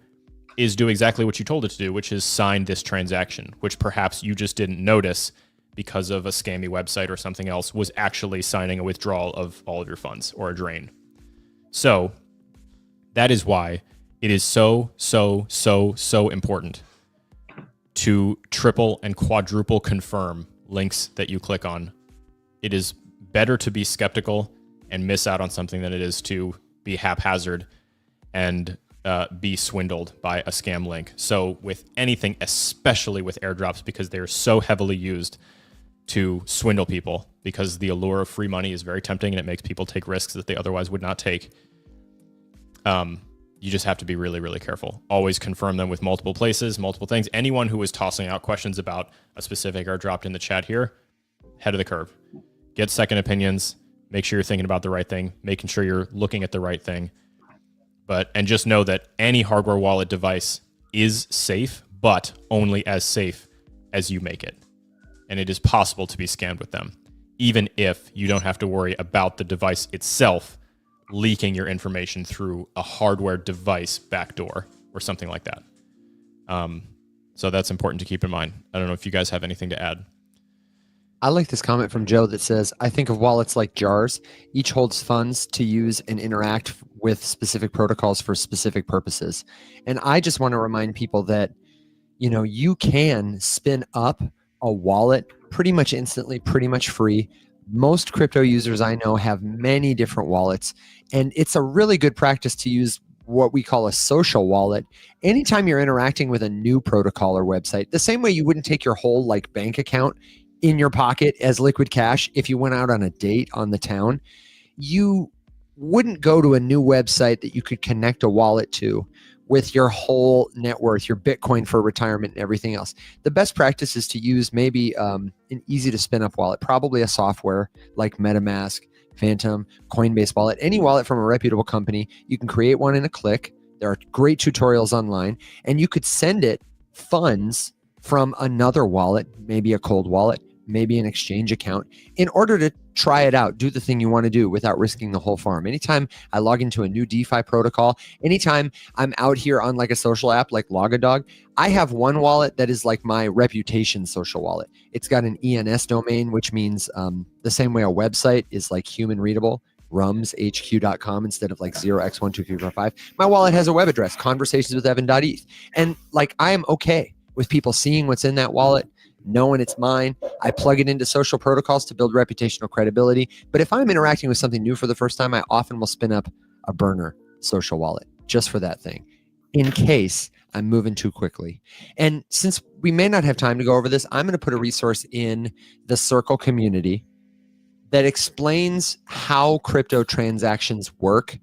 is do exactly what you told it to do, which is sign this transaction, which perhaps you just didn't notice because of a scammy website or something else was actually signing a withdrawal of all of your funds or a drain. So that is why it is so important to triple and quadruple confirm links that you click on. It is better to be skeptical and miss out on something than it is to be haphazard and be swindled by a scam link. So with anything, especially with airdrops, because they're so heavily used to swindle people, because the allure of free money is very tempting and it makes people take risks that they otherwise would not take. You just have to be really, really careful. Always confirm them with multiple places, multiple things. Anyone who is tossing out questions about a specific airdrop in the chat here, head of the curve. Get second opinions. Make sure you're thinking about the right thing, making sure you're looking at the right thing. And just know that any hardware wallet device is safe, but only as safe as you make it. And it is possible to be scammed with them, even if you don't have to worry about the device itself leaking your information through a hardware device backdoor or something like that. So that's important to keep in mind. I don't know if you guys have anything to add. I like this comment from Joe that says, I think of wallets like jars. Each holds funds to use and interact with specific protocols for specific purposes. And I just want to remind people that, you can spin up a wallet pretty much instantly, pretty much free. Most crypto users I know have many different wallets, and it's a really good practice to use what we call a social wallet anytime you're interacting with a new protocol or website. The same way you wouldn't take your whole bank account in your pocket as liquid cash if you went out on a date on the town, you wouldn't go to a new website that you could connect a wallet to with your whole net worth, your Bitcoin for retirement and everything else. The best practice is to use maybe an easy to spin up wallet, probably a software like Metamask, Phantom, Coinbase wallet, any wallet from a reputable company. You can create one in a click. There are great tutorials online, and you could send it funds from another wallet, maybe a cold wallet, maybe an exchange account, in order to try it out, do the thing you want to do without risking the whole farm. Anytime I log into a new DeFi protocol, anytime I'm out here on a social app like Logadog, I have one wallet that is like my reputation social wallet. It's got an ENS domain, which means the same way a website is human readable, rumshq.com instead of 0x12345. My wallet has a web address, conversationswithevan.eth. And I am okay with people seeing what's in that wallet, knowing it's mine. I plug it into social protocols to build reputational credibility. But if I'm interacting with something new for the first time, I often will spin up a burner social wallet just for that thing, in case I'm moving too quickly. And since we may not have time to go over this, I'm going to put a resource in the Circle community that explains how crypto transactions work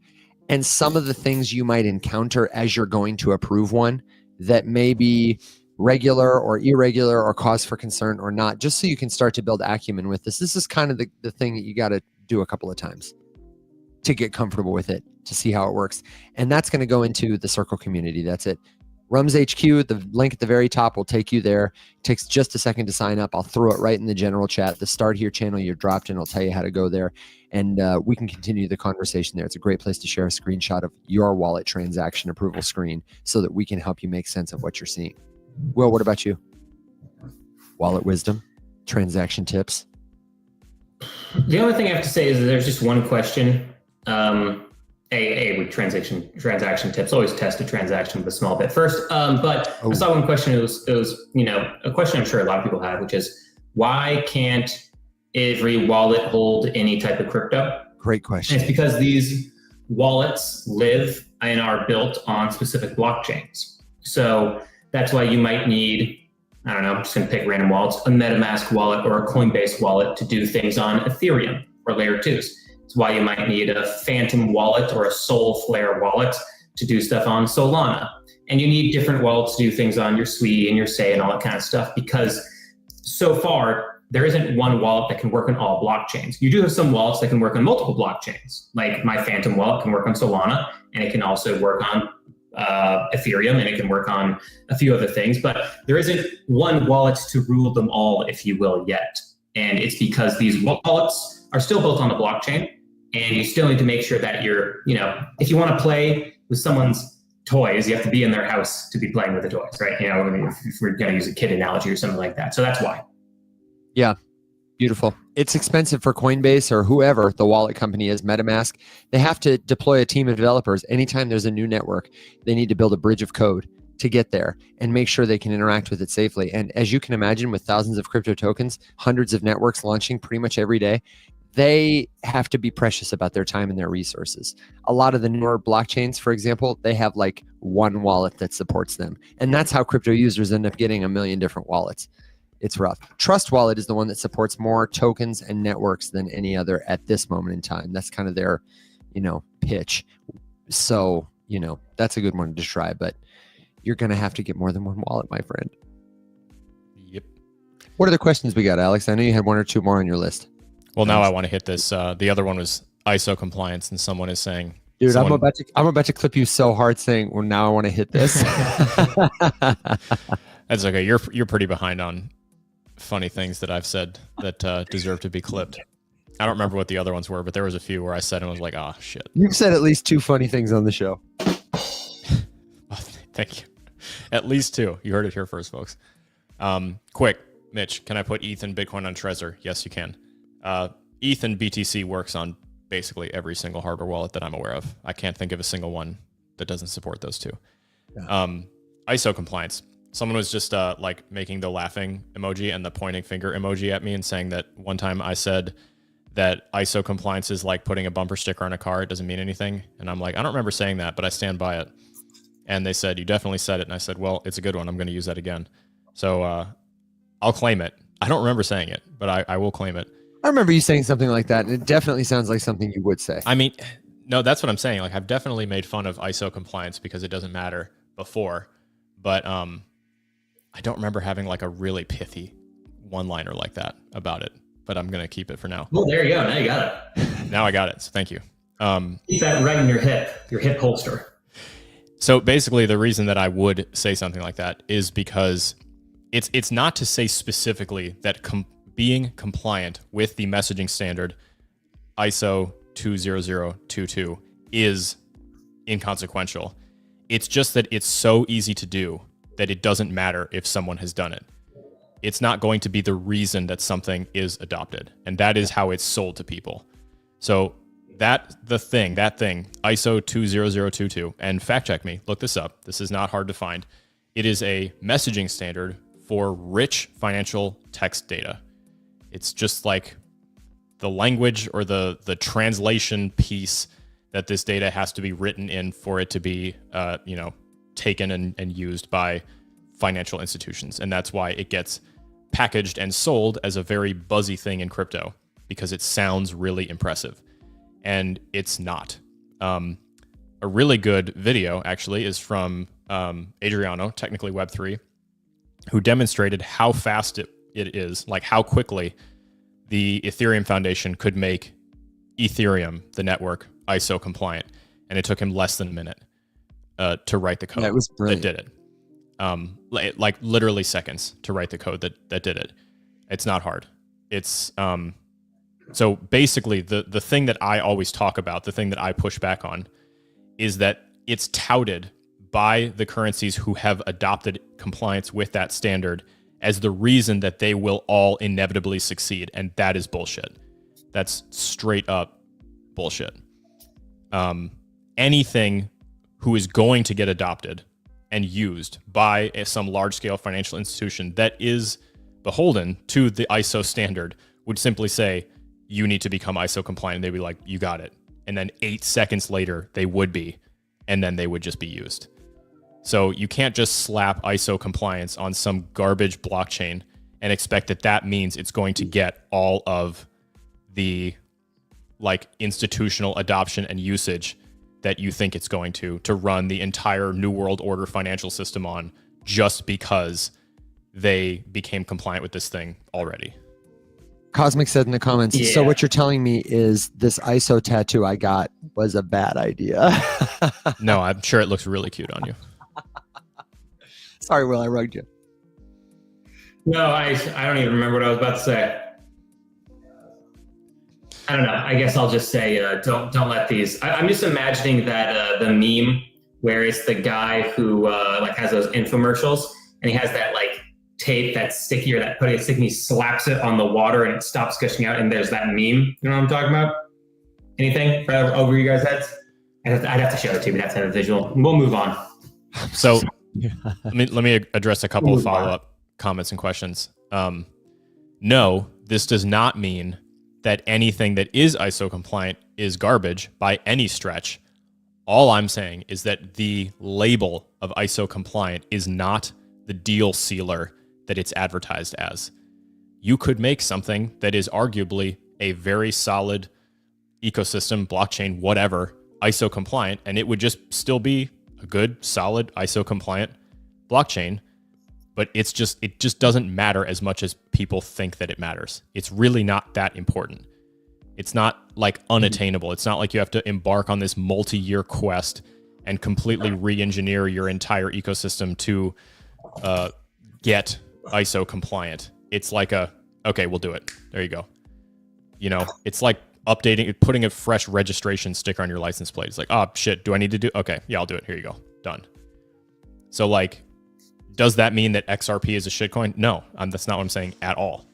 and some of the things you might encounter as you're going to approve one that may be regular or irregular or cause for concern or not, just so you can start to build acumen with this. This is kind of the thing that you got to do a couple of times to get comfortable with it, to see how it works. And that's going to go into the Circle community. That's it. Rums HQ, the link at the very top will take you there. It takes just a second to sign up. I'll throw it right in the general chat. The Start Here channel you're dropped in, I'll tell you how to go there. And we can continue the conversation there. It's a great place to share a screenshot of your wallet transaction approval screen so that we can help you make sense of what you're seeing. Will, what about you? Wallet wisdom, transaction tips. The only thing I have to say is that there's just one question. With transaction tips, always test a transaction with a small bit first. But I saw one question. It was a question I'm sure a lot of people have, which is why can't every wallet hold any type of crypto? Great question. And it's because these wallets live and are built on specific blockchains. So that's why you might need, I don't know, I'm just going to pick random wallets, a Metamask wallet or a Coinbase wallet to do things on Ethereum or layer 2s. It's why you might need a Phantom wallet or a Soulflare wallet to do stuff on Solana. And you need different wallets to do things on your Sui and your Say and all that kind of stuff, because so far there isn't one wallet that can work on all blockchains. You do have some wallets that can work on multiple blockchains. Like my Phantom wallet can work on Solana, and it can also work on Ethereum, and it can work on a few other things, but there isn't one wallet to rule them all, if you will, yet. And it's because these wallets are still built on the blockchain, and you still need to make sure that you're, if you want to play with someone's toys, you have to be in their house to be playing with the toys, right? If we're going to use a kid analogy or something like that. So that's why. Yeah. Beautiful. It's expensive for Coinbase or whoever the wallet company is, Metamask. They have to deploy a team of developers. Anytime there's a new network, they need to build a bridge of code to get there and make sure they can interact with it safely. And as you can imagine, with thousands of crypto tokens, hundreds of networks launching pretty much every day, they have to be precious about their time and their resources. A lot of the newer blockchains, for example, they have like one wallet that supports them. And that's how crypto users end up getting a million different wallets. It's rough. Trust Wallet is the one that supports more tokens and networks than any other at this moment in time. That's kind of their, pitch. So, that's a good one to try, but you're going to have to get more than one wallet, my friend. Yep. What other questions we got, Alex? I know you had one or two more on your list. Well, now I want to hit this. The other one was ISO compliance, and someone is saying, dude, I'm about to clip you so hard saying, well, now I want to hit this. That's okay. You're pretty behind on funny things that I've said that deserve to be clipped. I don't remember what the other ones were, but there was a few where I said and was like, oh, shit. You've said at least two funny things on the show. Oh, thank you. At least two. You heard it here first, folks. Quick, Mitch, can I put ETH and Bitcoin on Trezor? Yes, you can. ETH and BTC works on basically every single hardware wallet that I'm aware of. I can't think of a single one that doesn't support those two. Yeah. ISO compliance. Someone was just making the laughing emoji and the pointing finger emoji at me and saying that one time I said that ISO compliance is like putting a bumper sticker on a car. It doesn't mean anything. And I'm like, I don't remember saying that, but I stand by it. And they said, you definitely said it. And I said, well, it's a good one. I'm going to use that again. So I'll claim it. I don't remember saying it, but I will claim it. I remember you saying something like that. And it definitely sounds like something you would say. I mean, no, that's what I'm saying. Like, I've definitely made fun of ISO compliance because it doesn't matter before. But I don't remember having like a really pithy one-liner like that about it, but I'm going to keep it for now. Well, there you go. Now you got it. Now I got it. So thank you. Keep that right in your hip holster. So basically the reason that I would say something like that is because it's not to say specifically that being compliant with the messaging standard ISO 20022 is inconsequential. It's just that it's so easy to do that it doesn't matter if someone has done it. It's not going to be the reason that something is adopted. And that is how it's sold to people. So that thing, ISO 20022, and fact check me, look this up. This is not hard to find. It is a messaging standard for rich financial text data. It's just like the language or the translation piece that this data has to be written in for it to be, taken and used by financial institutions. And that's why it gets packaged and sold as a very buzzy thing in crypto, because it sounds really impressive. And it's not. A really good video, actually, is from Adriano, technically Web3, who demonstrated how fast it is, like how quickly the Ethereum Foundation could make Ethereum, the network, ISO compliant. And it took him less than a minute to write the code that was brilliant. that did it. like literally seconds to write the code that did it. It's not hard. It's so basically the thing that I always talk about, the thing that I push back on, is that it's touted by the currencies who have adopted compliance with that standard as the reason that they will all inevitably succeed, and that is bullshit. That's straight up bullshit. Anything who is going to get adopted and used by some large-scale financial institution that is beholden to the ISO standard would simply say, you need to become ISO compliant. And they'd be like, you got it. And then 8 seconds later, they would be, and then they would just be used. So you can't just slap ISO compliance on some garbage blockchain and expect that that means it's going to get all of the like institutional adoption and usage that you think it's going to run the entire New World Order financial system on, just because they became compliant with this thing already. Cosmic said in the comments, so what you're telling me is this ISO tattoo I got was a bad idea. No, I'm sure it looks really cute on you. Sorry, Will, I rugged you. No, I don't even remember what I was about to say. I don't know. I guess I'll just say don't let these. I'm just imagining that the meme where it's the guy who like has those infomercials and he has that like tape that's sticky or that putty sticky. He slaps it on the water and it stops gushing out. And there's that meme. You know what I'm talking about? Anything right over you guys' heads? I'd have to show it to you. We'd have to have a visual. We'll move on. So let me address a couple of follow-up comments and questions. No, this does not mean that anything that is ISO compliant is garbage by any stretch. All I'm saying is that the label of ISO compliant is not the deal sealer that it's advertised as. You could make something that is arguably a very solid ecosystem, blockchain, whatever, ISO compliant, and it would just still be a good, solid ISO compliant blockchain. But it just doesn't matter as much as people think that it matters. It's really not that important. It's not like unattainable. It's not like you have to embark on this multi-year quest and completely re-engineer your entire ecosystem to get ISO compliant. It's like okay, we'll do it. There you go. You know, it's like putting a fresh registration sticker on your license plate. It's like, oh shit, do I need to do? Okay, yeah, I'll do it. Here you go. Done. So like, does that mean that XRP is a shitcoin? No, that's not what I'm saying at all.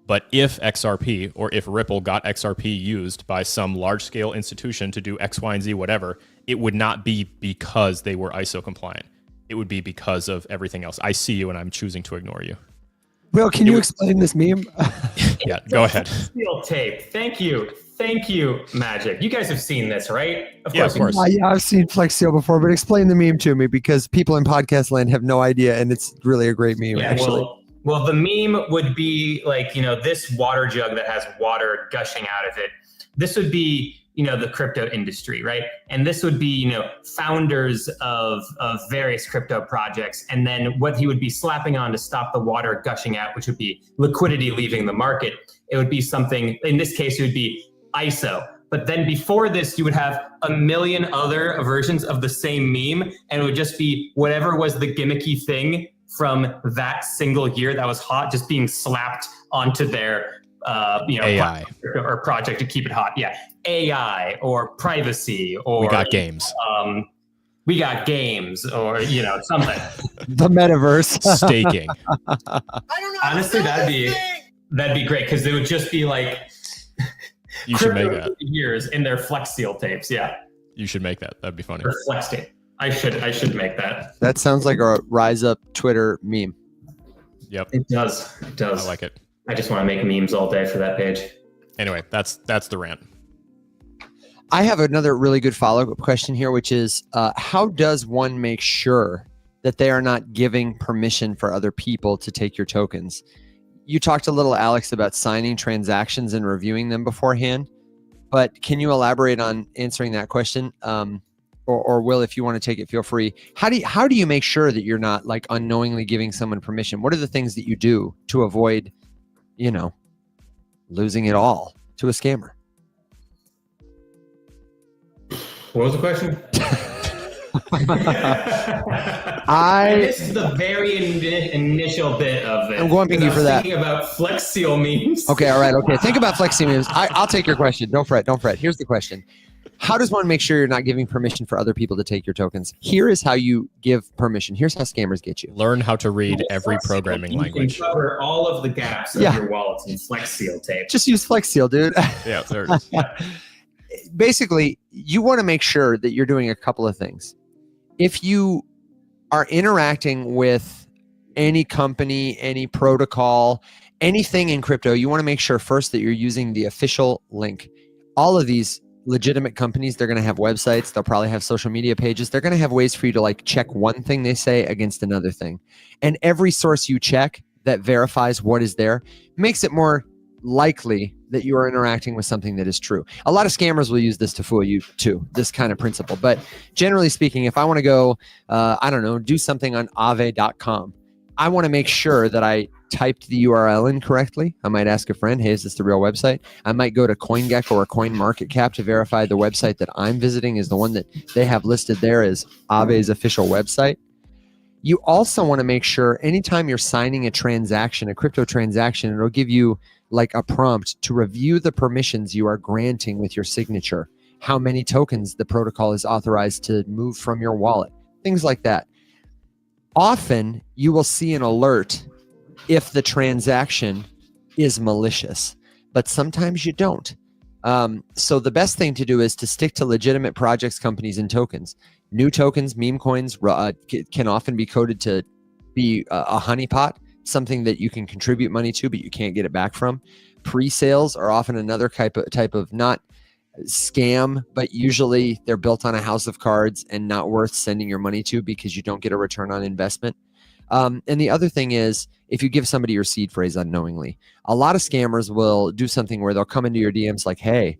But if XRP or if Ripple got XRP used by some large-scale institution to do X, Y, and Z, whatever, it would not be because they were ISO compliant. It would be because of everything else. I see you and I'm choosing to ignore you. Will, can you explain this meme? Yeah, go ahead. Steel tape. Thank you, Magic. You guys have seen this, right? Of course. Yeah, I've seen Flex Seal before, but explain the meme to me because people in podcast land have no idea, and it's really a great meme, actually. Well, the meme would be like, this water jug that has water gushing out of it. This would be, the crypto industry, right? And this would be, founders of various crypto projects. And then what he would be slapping on to stop the water gushing out, which would be liquidity leaving the market. It would be something, in this case, it would be ISO. But then before this, you would have a million other versions of the same meme, and it would just be whatever was the gimmicky thing from that single year that was hot, just being slapped onto their AI or project to keep it hot. Yeah, AI or privacy or we got games. We got games or something. The metaverse. Staking. I don't know. Honestly, that'd be great because they would just be like. You should make that. Years in their Flex Seal tapes, yeah. You should make that. That'd be funny. Or Flex tape. I should make that. That sounds like a Rise Up Twitter meme. Yep. It does. I like it. I just want to make memes all day for that page. Anyway, that's the rant. I have another really good follow-up question here, which is how does one make sure that they are not giving permission for other people to take your tokens? You talked a little, Alex, about signing transactions and reviewing them beforehand, but can you elaborate on answering that question? Or Will, if you want to take it, feel free. How do you make sure that you're not like unknowingly giving someone permission? What are the things that you do to avoid, losing it all to a scammer? What was the question? I missed the very initial bit of it. I'm going you for that. Thinking about Flex Seal memes. Okay, all right, okay. Think about Flex Seal memes. I'll take your question. Don't fret, don't fret. Here's the question. How does one make sure you're not giving permission for other people to take your tokens? Here is how you give permission. Here's how scammers get you. Learn how to read every programming language. You can cover all of the gaps of your wallets in Flex Seal tape. Just use Flex Seal, dude. Yeah, there it is. Basically, you want to make sure that you're doing a couple of things. If you are interacting with any company, any protocol, anything in crypto, you want to make sure first that you're using the official link. All of these legitimate companies, they're going to have websites. They'll probably have social media pages. They're going to have ways for you to like check one thing they say against another thing. And every source you check that verifies what is there makes it more likely that you are interacting with something that is true. A lot of scammers will use this to fool you too, this kind of principle. But generally speaking, if I want to go, I don't know, do something on Aave.com, I want to make sure that I typed the URL in correctly. I might ask a friend, hey, is this the real website? I might go to CoinGecko or CoinMarketCap to verify the website that I'm visiting is the one that they have listed there as Aave's official website. You also want to make sure anytime you're signing a transaction, a crypto transaction, it'll give you like a prompt to review the permissions you are granting with your signature, how many tokens the protocol is authorized to move from your wallet, things like that. Often you will see an alert if the transaction is malicious, but sometimes you don't. So the best thing to do is to stick to legitimate projects, companies, and tokens. New tokens, meme coins can often be coded to be a honeypot, something that you can contribute money to, but you can't get it back from. Pre-sales are often another type of not scam, but usually they're built on a house of cards and not worth sending your money to because you don't get a return on investment. And the other thing is, if you give somebody your seed phrase unknowingly, a lot of scammers will do something where they'll come into your DMs like, hey,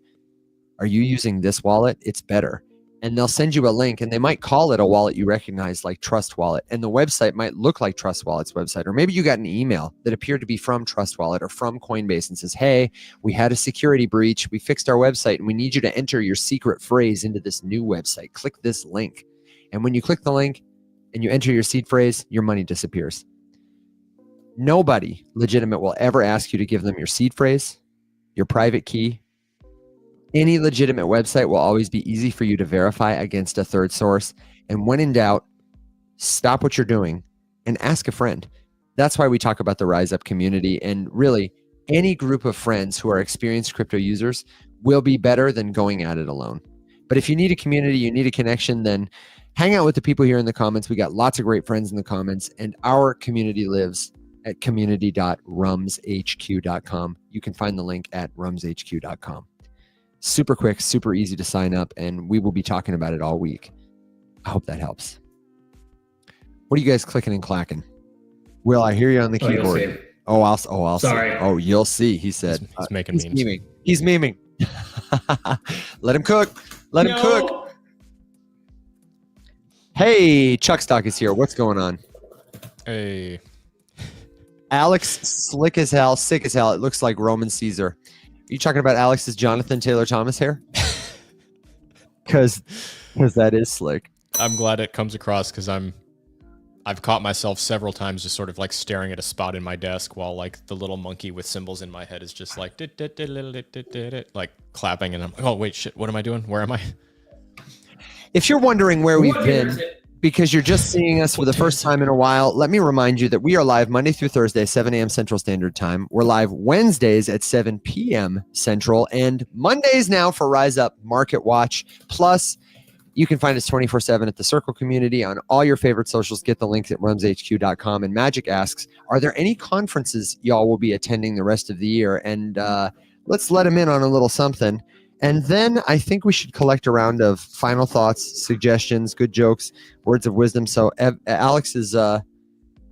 are you using this wallet? It's better. And they'll send you a link and they might call it a wallet you recognize like Trust Wallet. And the website might look like Trust Wallet's website. Or maybe you got an email that appeared to be from Trust Wallet or from Coinbase and says, hey, we had a security breach. We fixed our website and we need you to enter your secret phrase into this new website. Click this link. And when you click the link and you enter your seed phrase, your money disappears. Nobody legitimate will ever ask you to give them your seed phrase, your private key. Any legitimate website will always be easy for you to verify against a third source. And when in doubt, stop what you're doing and ask a friend. That's why we talk about the Rise Up community. And really, any group of friends who are experienced crypto users will be better than going at it alone. But if you need a community, you need a connection, then hang out with the people here in the comments. We got lots of great friends in the comments. And our community lives at community.rumshq.com. You can find the link at rumshq.com. Super quick, super easy to sign up, and we will be talking about it all week. I hope that helps. What are you guys clicking and clacking? Will, I hear you on the keyboard. I'll Sorry. see. Oh, you'll see, he said. He's making memes. He's memeing. Let him cook. Let him cook. Hey, Chuck Stock is here. What's going on? Hey. Alex, slick as hell, sick as hell. It looks like Roman Caesar. Are you talking about Alex's Jonathan Taylor Thomas hair? Because that is slick. I'm glad it comes across because I've caught myself several times just sort of like staring at a spot in my desk while like the little monkey with symbols in my head is just like like clapping, and I'm like, oh wait, shit, what am I doing? Where am I? If you're wondering where we've been because you're just seeing us for the first time in a while, let me remind you that we are live Monday through Thursday, 7 a.m. Central Standard Time. We're live Wednesdays at 7 p.m. Central, and Mondays now for Rise Up Market Watch. Plus, you can find us 24/7 at the Circle community on all your favorite socials. Get the links at rumshq.com. And Magic asks, are there any conferences y'all will be attending the rest of the year? And let's let him in on a little something. And then I think we should collect a round of final thoughts, suggestions, good jokes, words of wisdom. So Alex's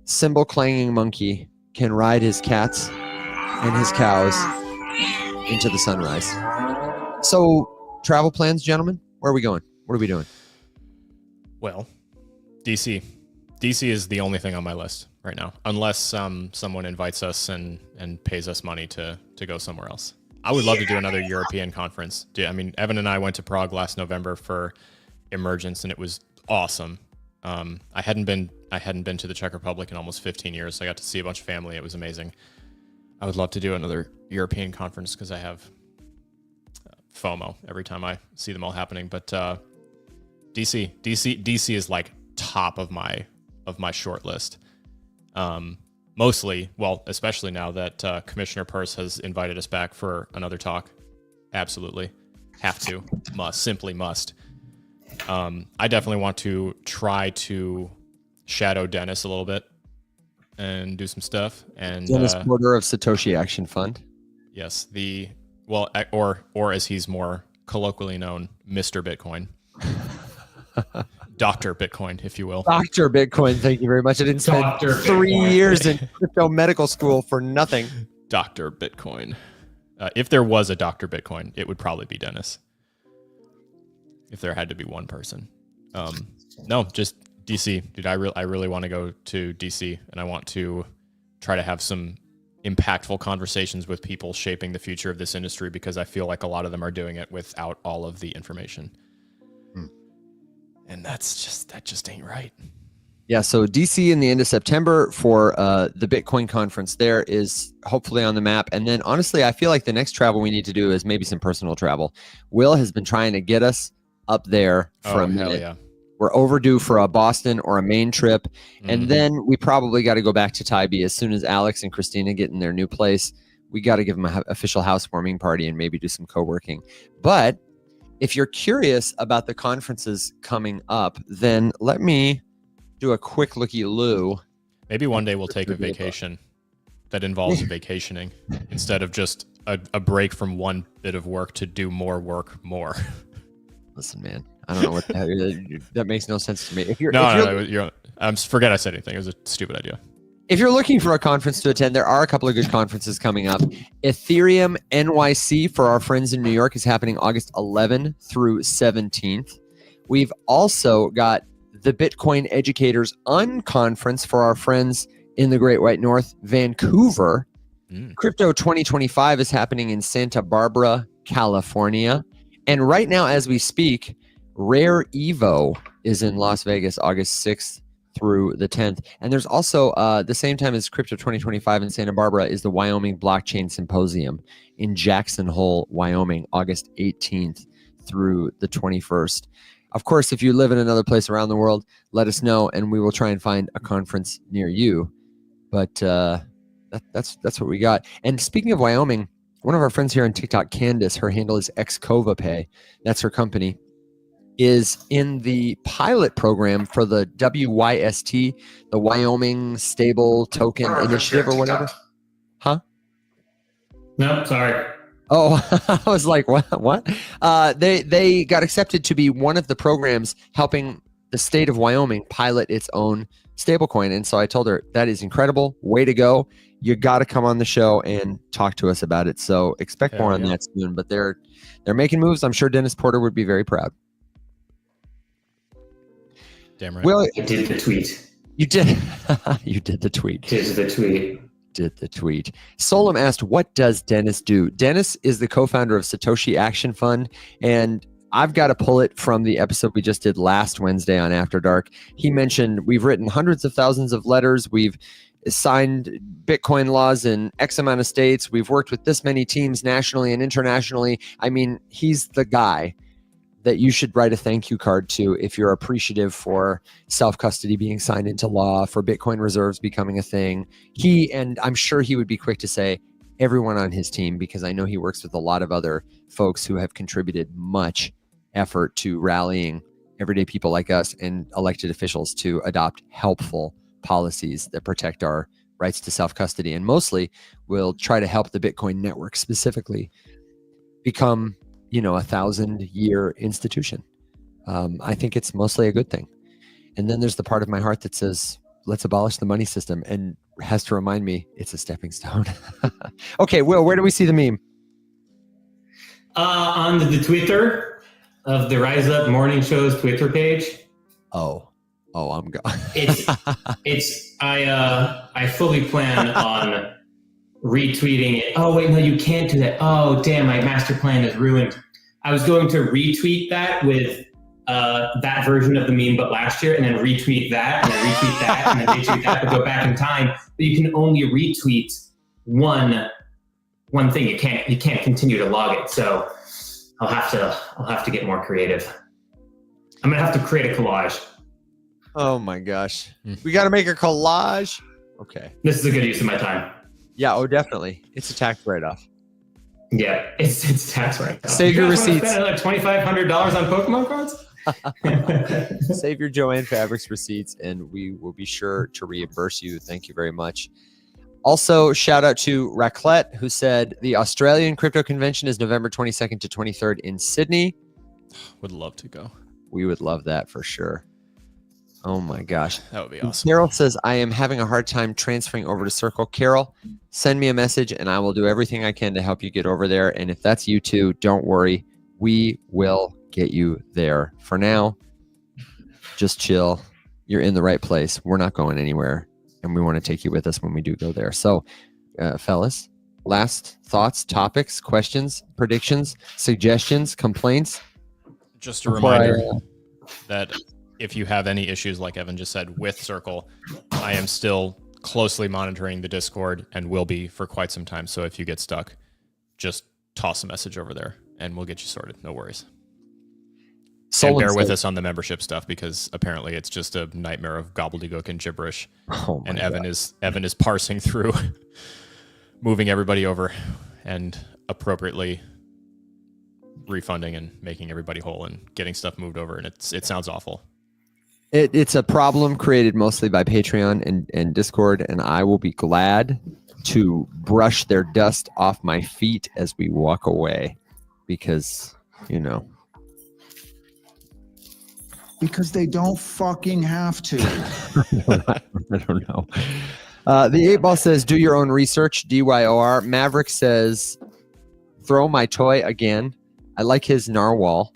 cymbal clanging monkey can ride his cats and his cows into the sunrise. So travel plans, gentlemen? Where are we going? What are we doing? Well, DC. DC is the only thing on my list right now, unless someone invites us and pays us money to go somewhere else. I would love to do another European conference. I mean, Evan and I went to Prague last November for Emergence, and it was awesome. I hadn't been to the Czech Republic in almost 15 years. So I got to see a bunch of family. It was amazing. I would love to do another European conference because I have FOMO every time I see them all happening. But DC is like top of my short list. Mostly, well, especially now that Commissioner Peirce has invited us back for another talk. Absolutely. Have to. Must. Simply must. I definitely want to try to shadow Dennis a little bit and do some stuff. And Dennis Porter of Satoshi Action Fund. Yes, or as he's more colloquially known, Mr. Bitcoin. Dr. Bitcoin, if you will. Dr. Bitcoin, thank you very much. I didn't spend Dr. 3 Bitcoin. years in crypto medical school for nothing. Dr. Bitcoin. If there was a Dr. Bitcoin, it would probably be Dennis. If there had to be one person. No, just DC. Dude, I really want to go to DC, and I want to try to have some impactful conversations with people shaping the future of this industry, because I feel like a lot of them are doing it without all of the information. And that just ain't right. Yeah, so DC in the end of September for the Bitcoin conference there is hopefully on the map. And then honestly, I feel like the next travel we need to do is maybe some personal travel. Will has been trying to get us up there for a minute. Hell yeah. We're overdue for a Boston or a Maine trip. And then we probably got to go back to Tybee as soon as Alex and Christina get in their new place. We got to give them an official housewarming party and maybe do some co-working. But if you're curious about the conferences coming up, then let me do a quick looky-loo. Maybe one day we'll take a vacation that involves vacationing instead of just a break from one bit of work to do more work more. Listen, man, I don't know what that makes no sense to me. Forget I said anything. It was a stupid idea. If you're looking for a conference to attend, there are a couple of good conferences coming up. Ethereum NYC for our friends in New York is happening August 11 through 17th. We've also got the Bitcoin Educators Unconference for our friends in the Great White North, Vancouver. Crypto 2025 is happening in Santa Barbara, California. And right now, as we speak, Rare Evo is in Las Vegas, August 6th through the 10th. And there's also, the same time as Crypto 2025 in Santa Barbara, is the Wyoming Blockchain Symposium in Jackson Hole, Wyoming, August 18th through the 21st. Of course, if you live in another place around the world, let us know, and we will try and find a conference near you. But that's what we got. And speaking of Wyoming, one of our friends here on TikTok, Candace, her handle is XCovaPay. That's her company, is in the pilot program for the WYST, the Wyoming Stable Token Initiative or whatever. Huh? No, sorry. Oh, I was like, what? They got accepted to be one of the programs helping the state of Wyoming pilot its own stablecoin. And so I told her, that is incredible. Way to go. You got to come on the show and talk to us about it. So expect more on that soon. But they're making moves. I'm sure Dennis Porter would be very proud. Damn right. Well, I did the tweet. You did. You did the tweet. Did the tweet. Did the tweet. Solom asked, what does Dennis do? Dennis is the co-founder of Satoshi Action Fund, and I've got to pull it from the episode we just did last Wednesday on After Dark. He mentioned we've written hundreds of thousands of letters. We've signed Bitcoin laws in X amount of states. We've worked with this many teams nationally and internationally. I mean, he's the guy that you should write a thank you card to if you're appreciative for self-custody being signed into law, for Bitcoin reserves becoming a thing. And I'm sure he would be quick to say everyone on his team, because I know he works with a lot of other folks who have contributed much effort to rallying everyday people like us and elected officials to adopt helpful policies that protect our rights to self-custody, and mostly will try to help the Bitcoin network specifically become, a 1,000-year institution. I think it's mostly a good thing. And then there's the part of my heart that says, let's abolish the money system, and has to remind me it's a stepping stone. Okay, Will, where do we see the meme? On the Twitter of the Rise Up Morning Show's Twitter page. Oh, I'm gone. I fully plan on retweeting it. Oh wait, no, you can't do that. Oh damn, my master plan is ruined. I was going to retweet that with that version of the meme, but last year, and then retweet that, and then retweet that, and then retweet that, but go back in time. But you can only retweet one thing. You can't continue to log it. So I'll have to get more creative. I'm gonna have to create a collage. Oh my gosh. We got to make a collage. Okay. This is a good use of my time. Yeah. Oh, definitely. It's a tax write-off. Yeah, it's tax right now. Save your receipts. Spend like $2,500 on Pokemon cards? Save your Joanne Fabrics receipts, and we will be sure to reimburse you. Thank you very much. Also, shout out to Raclette, who said the Australian crypto convention is November 22nd to 23rd in Sydney. Would love to go. We would love that for sure. Oh my gosh. That would be awesome. Carol says, I am having a hard time transferring over to Circle. Carol, send me a message and I will do everything I can to help you get over there. And if that's you too, don't worry. We will get you there. For now, just chill. You're in the right place. We're not going anywhere. And we want to take you with us when we do go there. So, fellas, last thoughts, topics, questions, predictions, suggestions, complaints? Just a reminder that if you have any issues, like Evan just said, with Circle, I am still closely monitoring the Discord and will be for quite some time. So if you get stuck, just toss a message over there and we'll get you sorted. No worries. And bear with us on the membership stuff because apparently it's just a nightmare of gobbledygook and gibberish. Oh and Evan is parsing through, moving everybody over and appropriately refunding and making everybody whole and getting stuff moved over. And it sounds awful. It's a problem created mostly by Patreon and Discord, and I will be glad to brush their dust off my feet as we walk away because, you know. Because they don't fucking have to. I don't know. The 8-Ball says, do your own research, DYOR. Maverick says, throw my toy again. I like his narwhal.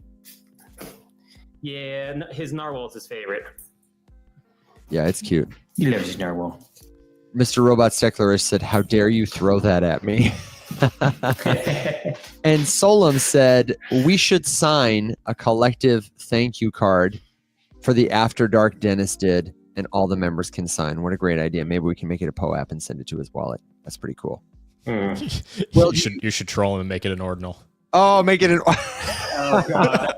Yeah, his narwhal is his favorite. Yeah, it's cute. He loves his narwhal. Mr. Robot Steckler said, how dare you throw that at me? And Solom said, we should sign a collective thank you card for the After Dark Dennis did, and all the members can sign. What a great idea. Maybe we can make it a PO app and send it to his wallet. That's pretty cool. Well, you should troll him and make it an ordinal. Oh, make it an... Oh, God.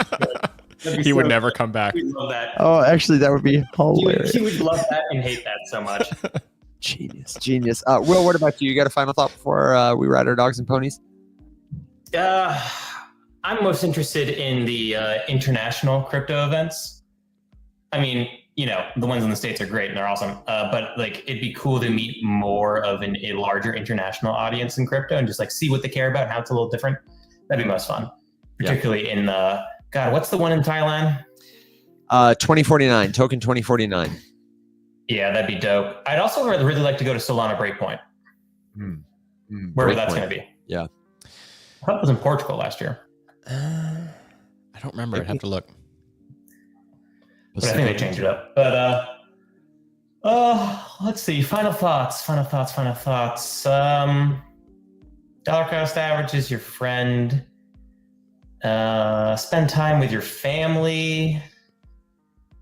He would never come back. We'd love that. Oh, actually, that would be hilarious. He would love that and hate that so much. Genius. Will, what about you? You got a final thought before we ride our dogs and ponies? I'm most interested in the international crypto events. I mean, you know, the ones in the States are great and they're awesome. But like, it'd be cool to meet more of a larger international audience in crypto and just like see what they care about and how it's a little different. That'd be most fun. Particularly in God, what's the one in Thailand? 2049, Token 2049. Yeah, that'd be dope. I'd also really like to go to Solana Breakpoint. Wherever that's going to be. Yeah. I thought it was in Portugal last year. I don't remember. I'd have to look. But I think they changed it up. But let's see. Final thoughts. Dollar cost average is your friend. Spend time with your family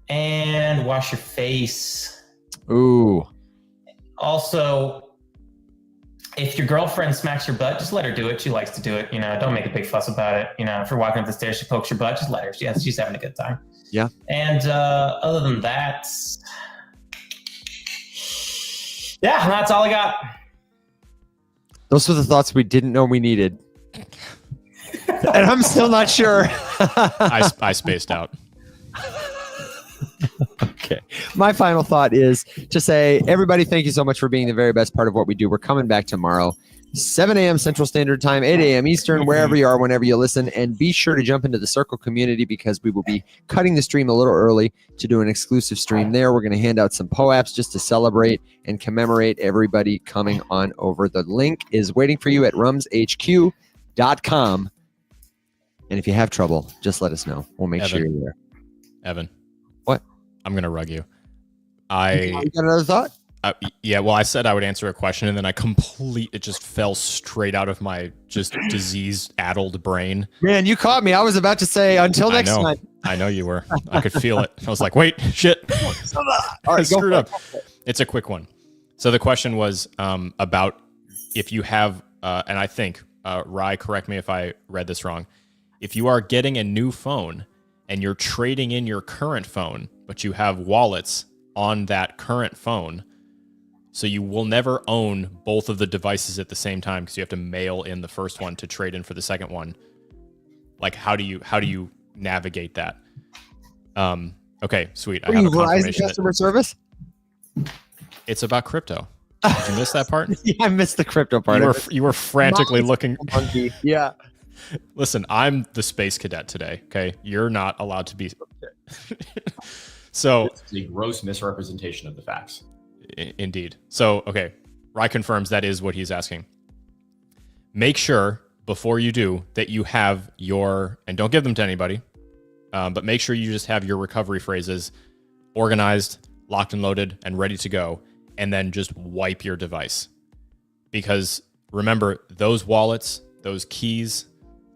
and wash your face. Ooh. Also, if your girlfriend smacks your butt, just let her do it. She likes to do it. You know, don't make a big fuss about it. You know, if you're walking up the stairs, she pokes your butt, just let her. She's having a good time. Yeah. And other than that, yeah, that's all I got. Those were the thoughts we didn't know we needed. And I'm still not sure. I spaced out. Okay. My final thought is to say, everybody, thank you so much for being the very best part of what we do. We're coming back tomorrow, 7 a.m. Central Standard Time, 8 a.m. Eastern, wherever you are, whenever you listen. And be sure to jump into the Circle community because we will be cutting the stream a little early to do an exclusive stream there. We're going to hand out some POAPs just to celebrate and commemorate everybody coming on over. The link is waiting for you at rumshq.com. And if you have trouble, just let us know. We'll make sure you're there. Evan. What? I'm going to rug you. You got another thought? Yeah, well, I said I would answer a question, and then it just fell straight out of my just disease-addled brain. Man, you caught me. I was about to say, until next time. I know you were. I could feel it. I was like, wait, shit. All right, Screwed up. It's a quick one. So the question was about if you have, and I think, Rye, correct me if I read this wrong. If you are getting a new phone and you're trading in your current phone, but you have wallets on that current phone, so you will never own both of the devices at the same time because you have to mail in the first one to trade in for the second one. Like, how do you navigate that? Okay, sweet. I have a confirmation. Customer service? It's about crypto. Did you miss that part? Yeah, I missed the crypto part. You were frantically looking. Monkey. Yeah. Listen, I'm the space cadet today. Okay, you're not allowed to be. So it's a gross misrepresentation of the facts. Indeed. So okay, Rye confirms that is what he's asking. Make sure before you do that you have your, and don't give them to anybody, but make sure you just have your recovery phrases organized, locked and loaded, and ready to go, and then just wipe your device. Because remember, those wallets, those keys,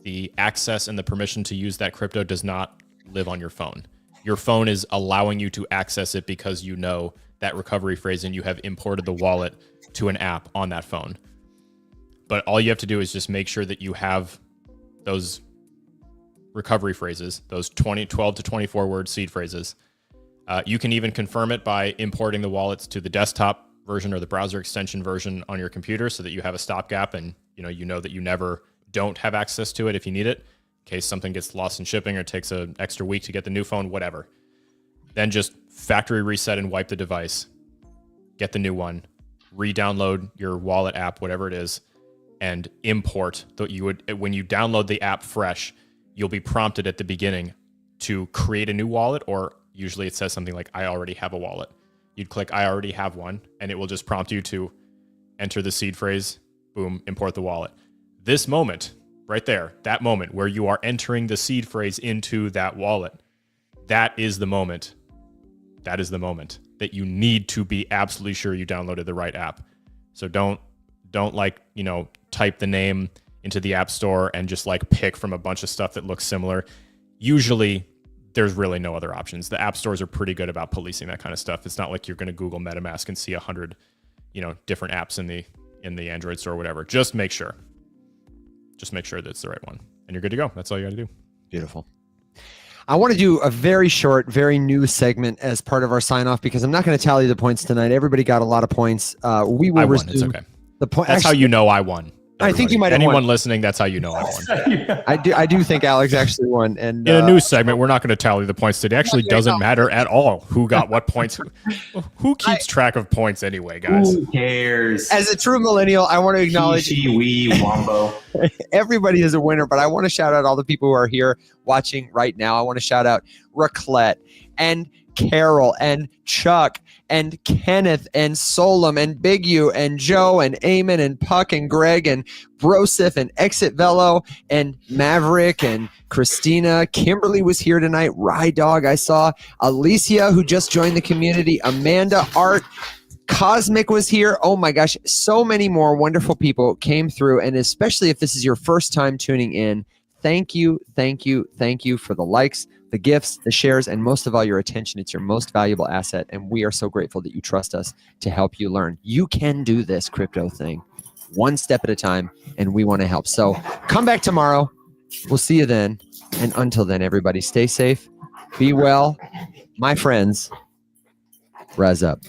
the access and the permission to use that crypto does not live on your phone. Your phone is allowing you to access it because you know that recovery phrase and you have imported the wallet to an app on that phone. But all you have to do is just make sure that you have those recovery phrases, those 12 to 24 word seed phrases. You can even confirm it by importing the wallets to the desktop version or the browser extension version on your computer so that you have a stopgap and you know that you never don't have access to it if you need it, in case something gets lost in shipping or takes an extra week to get the new phone, whatever. Then just factory reset and wipe the device, get the new one, re-download your wallet app, whatever it is, and import. When you download the app fresh, you'll be prompted at the beginning to create a new wallet, or usually it says something like, I already have a wallet. You'd click, I already have one, and it will just prompt you to enter the seed phrase, boom, import the wallet. This moment, right there, that moment where you are entering the seed phrase into that wallet, that is the moment. That is the moment that you need to be absolutely sure you downloaded the right app. So don't type the name into the app store and just pick from a bunch of stuff that looks similar. Usually there's really no other options. The app stores are pretty good about policing that kind of stuff. It's not like you're going to Google Metamask and see 100, different apps in the Android store or whatever. Just make sure that it's the right one and you're good to go. That's all you got to do. Beautiful. I want to do a very short, very new segment as part of our sign off because I'm not going to tally the points tonight. Everybody got a lot of points. We will won. It's okay. That's actually, how you know I won. Everybody. I think you might have Anyone won. Listening, that's how you know I won. I do think Alex actually won. And in a news segment, we're not going to tally the points today. It actually doesn't matter at all who got what points. Who keeps track of points anyway, guys? Who cares? As a true millennial, I want to acknowledge Wombo. Everybody is a winner, but I want to shout out all the people who are here watching right now. I want to shout out Raclette and Carol and Chuck and Kenneth and Solom and Big U and Joe and Eamon and Puck and Greg and Brosif and Exit Velo and Maverick and Christina. Kimberly was here tonight. Rye Dog, I saw. Alicia, who just joined the community. Amanda, Art, Cosmic was here. Oh my gosh, so many more wonderful people came through. And especially if this is your first time tuning in, thank you, thank you, thank you for the likes, the gifts, the shares, and most of all, your attention. It's your most valuable asset, and we are so grateful that you trust us to help you learn. You can do this crypto thing one step at a time, and we want to help. So come back tomorrow. We'll see you then. And until then, everybody stay safe, be well. My friends, rise up.